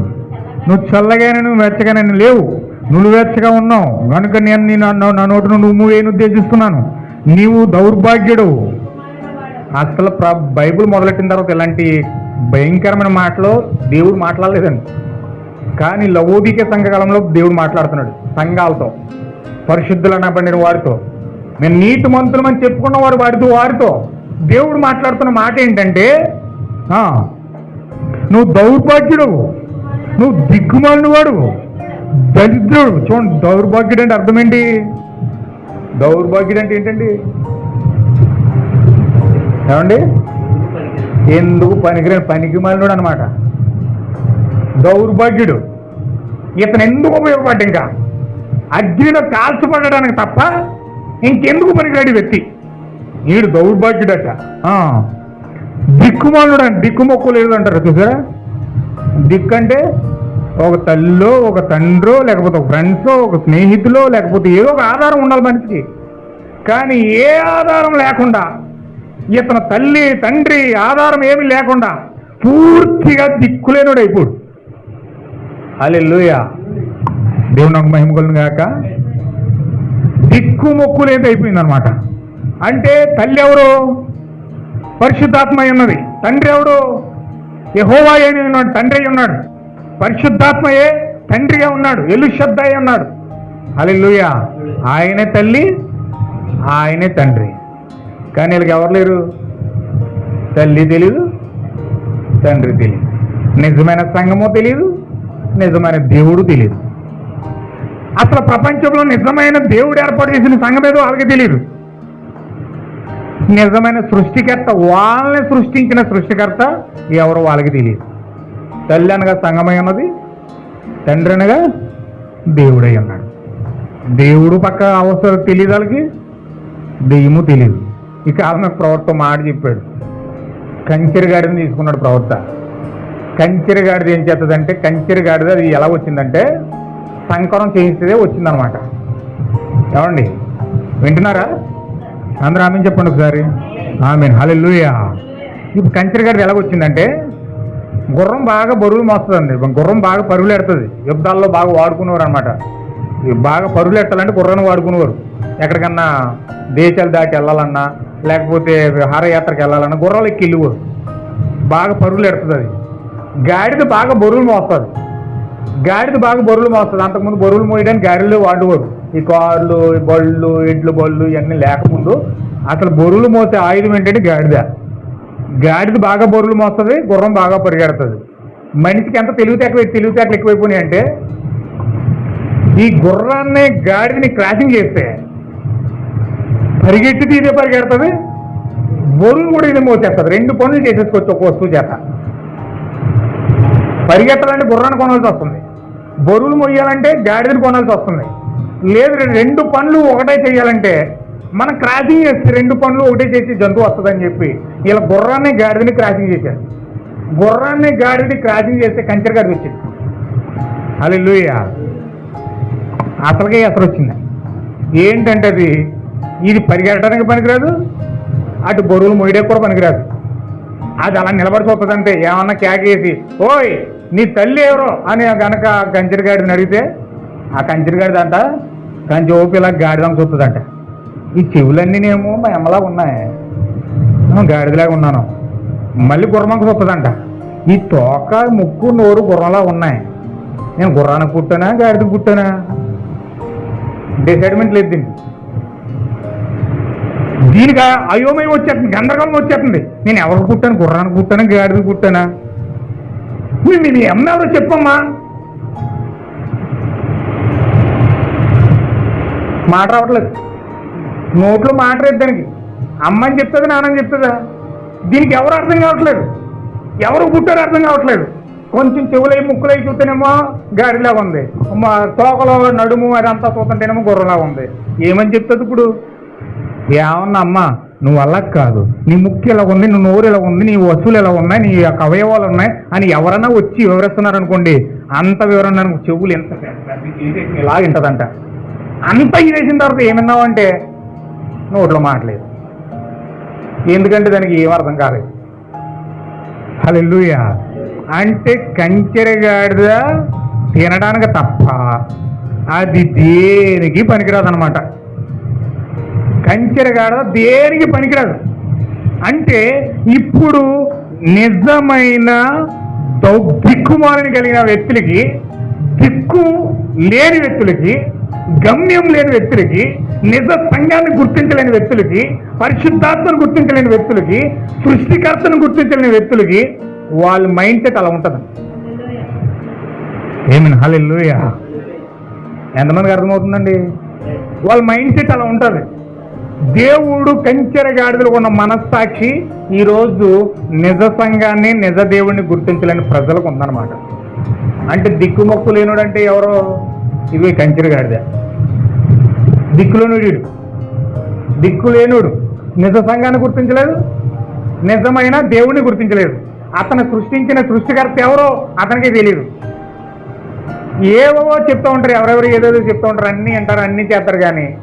నువ్వు చల్లగానను వెచ్చగానని లేవు, నులివెచ్చగా ఉన్నావు కనుక నేను నా నోటి నుండి ఉమ్మువేయని ఉద్దేశిస్తున్నాను. నీవు దౌర్భాగ్యుడు. అసలు బైబిల్ మొదలెట్టిన తర్వాత ఇలాంటి భయంకరమైన మాటలు దేవుడు మాట్లాడలేదండి. కానీ లవోదికే సంఘకాలంలో దేవుడు మాట్లాడుతున్నాడు సంఘాలతో, పరిశుద్ధులు అనబడిన వారితో, మేము నీతిమంతులమని చెప్పుకున్న వారితో దేవుడు మాట్లాడుతున్న మాట ఏంటంటే, నువ్వు దౌర్భాగ్యుడు, నువ్వు దిక్కుమాలిన వాడు, దరిద్రుడు. చూడండి, దౌర్భాగ్యుడు అంటే అర్థం ఏంటి? దౌర్భాగ్యుడు అంటే ఏంటండి? ఏమండి? ఎందుకు పనికి మాలినోడు అనమాట దౌర్భాగ్యుడు. ఇతను ఎందుకు ఉపయోగపడ్డా? ఇంకా అగ్నిలో కాల్చబడడానికి తప్ప ఇంకెందుకు పనికిరాడు వ్యక్తి. వీడు దౌర్భాగ్యుడట. దిక్కుమాలుడు అంటే దిక్కుమొక్కు లేదు అంటారు చూసారా. దిక్కు అంటే ఒక తల్లిలో, ఒక తండ్రో, లేకపోతే ఒక ఫ్రెండ్సో, ఒక స్నేహితులో, లేకపోతే ఏదో ఒక ఆధారం ఉండాలి మనిషికి. కానీ ఏ ఆధారం లేకుండా, ఇతను తల్లి తండ్రి ఆధారం ఏమీ లేకుండా పూర్తిగా దిక్కులేనుడు అయిపోడు. హల్లెలూయా, దేవుడు నాకు మహిమ కలుగును గాక. దిక్కు మొక్కు లేదు అయిపోయింది అనమాట. అంటే తల్లి ఎవరు? పరిశుద్ధాత్మ అయి ఉన్నది. తండ్రి ఎవడు? యెహోవా అని ఉన్నాడు, తండ్రి అయి ఉన్నాడు. పరిశుద్ధాత్మయే తండ్రిగా ఉన్నాడు, ఎలుషద్ద అయి ఉన్నాడు. హల్లెలూయా, ఆయనే తల్లి, ఆయనే తండ్రి. కానీ వీళ్ళకి ఎవరు లేరు. తల్లి తెలీదు, తండ్రి తెలియదు, నిజమైన సంఘమో తెలియదు, నిజమైన దేవుడు తెలియదు. అసలు ప్రపంచంలో నిజమైన దేవుడు ఏర్పాటు చేసిన సంఘం ఏదో వాళ్ళకి తెలియదు. నిజమైన సృష్టికర్త, వాళ్ళని సృష్టించిన సృష్టికర్త ఎవరో వాళ్ళకి తెలియదు. తల్లి అనగా సంఘమై ఉన్నది, తండ్రి అనగా దేవుడై ఉన్నాడు. దేవుడు పక్క అవసరం తెలియదు వాళ్ళకి, దెయ్యము తెలియదు. ఈ కాలంలో ప్రవక్త మాట చెప్పాడు. కంచెరగాడిని తీసుకున్నాడు ప్రవక్త. కంచెరగాడిది ఏం చేస్తుందంటే, కంచెరగాడిది అది ఎలా వచ్చిందంటే సంకరం చేయిస్తే వచ్చిందనమాట. ఏమండి, వింటున్నారా? అందరూ ఆమెను చెప్పండి ఒకసారి. ఆమెన్, హల్లెలూయా. ఇప్పుడు కంచెరగాడిది ఎలాగొచ్చిందంటే, గుర్రం బాగా బరువులు మోస్తుందండి. గుర్రం బాగా పరుగులు ఎడుతుంది. యుద్ధాల్లో బాగా వాడుకునేవారు అనమాట. బాగా పరుగులు ఎట్టాలంటే గుర్రాన్ని వాడుకునేవారు. ఎక్కడికన్నా దేశాలు దాటి వెళ్ళాలన్నా, లేకపోతే విహారయాత్రకు వెళ్ళాలన్నా గుర్రాలు ఎక్కి వెళ్ళేవారు. బాగా పరుగులు ఎడుతుంది అది. గాడిద బాగా బరువులు మోస్తుంది. అంతకుముందు బరువులు మోయడానికి గాడిలో వాడేవారు. ఈ కార్లు, బళ్ళు, ఎడ్లు బళ్ళు ఇవన్నీ లేకముందు అసలు బరువులు మోసే ఆయుధం ఏంటంటే గాడిద బాగా బరువులు మోస్తుంది, గుర్రం బాగా పరిగెడుతుంది. మనిషికి ఎంత తెలివితేటలు ఎక్కువైపోయినాయి అంటే, ఈ గుర్రాన్ని గాడిదని క్రాసింగ్ చేస్తే పరిగెత్తి ఇదే పరిగెడుతుంది, బరువులు కూడా ఇదే మోసేస్తుంది. 2 పనులు చేసేసుకోవచ్చు ఒక వస్తువు చేత. పరిగెత్తాలంటే గుర్రాన్ని కొనాల్సి వస్తుంది, బరువులు మొయ్యాలంటే గాడిదని కొనాల్సి వస్తుంది. లేదు 2 పనులు ఒకటే చేయాలంటే మనం క్రాసింగ్ చేస్తే 2 పనులు ఒకటే చేసి జంతువు వస్తుందని చెప్పి ఇలా గుర్రాన్ని గాడిదని క్రాసింగ్ చేశారు. గుర్రాన్ని గాడిదని క్రాసింగ్ చేస్తే కంచెరగాడిది వచ్చింది. హల్లెలూయా, అసలుకే ఎసరు వచ్చింది. ఏంటంటే అది, ఇది పరిగెట్టడానికి పనికిరాదు, అటు బరువులు మొయ్యడానికి కూడా పనికిరాదు. అది అలా నిలబడి చూస్తుందంటే ఏమన్నా కేకేసి ఓయ్ నీ తల్లి ఎవరో అని కనుక కంచెరగాడిని అడిగితే, ఆ కంచెరగాడిదంట కంచె ఓపిలా గాడిదం చూస్తుందంట. ఈ చెవులన్నీనేమో మా అమ్మలాగా ఉన్నాయి, గాడిదలాగా ఉన్నాను. మళ్ళీ గుర్రంకి చూస్తుందంట, ఈ తోక ముక్కు నోరు గుర్రంలా ఉన్నాయి, నేను గుర్రానికి పుట్టానా గాడిదకి పుట్టానా? డిసైడ్మెంట్ లేదు దీనికి అయోమయం వచ్చేస్తుంది, గందరగోళం వచ్చేస్తుంది. నేను ఎవరికి పుట్టాను? గుర్రానికి పుట్టానా గాడిదకి పుట్టానా? మీ అమ్మ ఎవరో చెప్పమ్మా. మాట రావట్లేదు, నోట్లో మాట లేదు దానికి. అమ్మని చెప్తుంది, నాన్నని చెప్తుందా? దీనికి ఎవరు అర్థం కావట్లేదు, ఎవరు పుట్టారో అర్థం కావట్లేదు. కొంచెం చెవులై ముక్కులై చూస్తేనేమో గాడిలాగా ఉంది, తోకలో నడుము అదంతా చూస్తుంటేనేమో గుర్రలాగా ఉంది. ఏమని చెప్తుంది ఇప్పుడు? ఏమన్నా అమ్మ నువ్వు అలా కాదు, నీ ముక్కు ఇలా ఉంది, నీ నోరు ఇలా ఉంది, నీ వస్తువులు ఎలా ఉన్నాయి, నీ యొక్క అవయవాలు ఉన్నాయి అని ఎవరన్నా వచ్చి వివరిస్తున్నారనుకోండి, అంత వివరణ చెవులు ఎంత ఇలా వింటదంట. అంత ఇదేసిన తర్వాత ఏమన్నావంటే నోట్లో మాటలేదు, ఎందుకంటే దానికి ఏం అర్థం కాలేదు. హల్లెలూయా. అంటే కంచెరగాడిద తినడానికి తప్ప అది దేనికి పనికిరాదు అనమాట. కంచెరగాడ దేనికి పనికిరాదు. అంటే ఇప్పుడు నిజమైన దిక్కుమాలని కలిగిన వ్యక్తులకి, దిక్కు లేని వ్యక్తులకి, గమ్యం లేని వ్యక్తులకి, నిజ సంఘాన్ని గుర్తించలేని వ్యక్తులకి, పరిశుద్ధాత్మను గుర్తించలేని వ్యక్తులకి, సృష్టికర్తను గుర్తించలేని వ్యక్తులకి వాళ్ళ మైండ్ సెట్ అలా ఉంటుంది. ఏమని హల్లెలూయా. ఎంతమందికి అర్థమవుతుందండి? వాళ్ళ మైండ్ సెట్ అలా ఉంటుంది. దేవుడు కంచెరగాడిదలు ఉన్న మనస్సాక్షి ఈరోజు నిజ సంఘాన్ని, నిజ దేవుడిని గుర్తించలేని ప్రజలకు ఉందన్నమాట. అంటే దిక్కుమొక్కు లేనుడు అంటే ఎవరో, ఇవి కంచెరగాడిదే. దిక్కులేనుడు, దిక్కులేనుడు నిజ సంఘాన్ని గుర్తించలేదు, నిజమైన దేవుడిని గుర్తించలేదు. అతను సృష్టించిన సృష్టికర్త ఎవరో అతనికి తెలియదు. ఏవో చెప్తూ ఉంటారు, ఎవరెవరు ఏదేదో చెప్తూ ఉంటారు, అన్నీ అంటారు, అన్నీ చేస్తారు. కానీ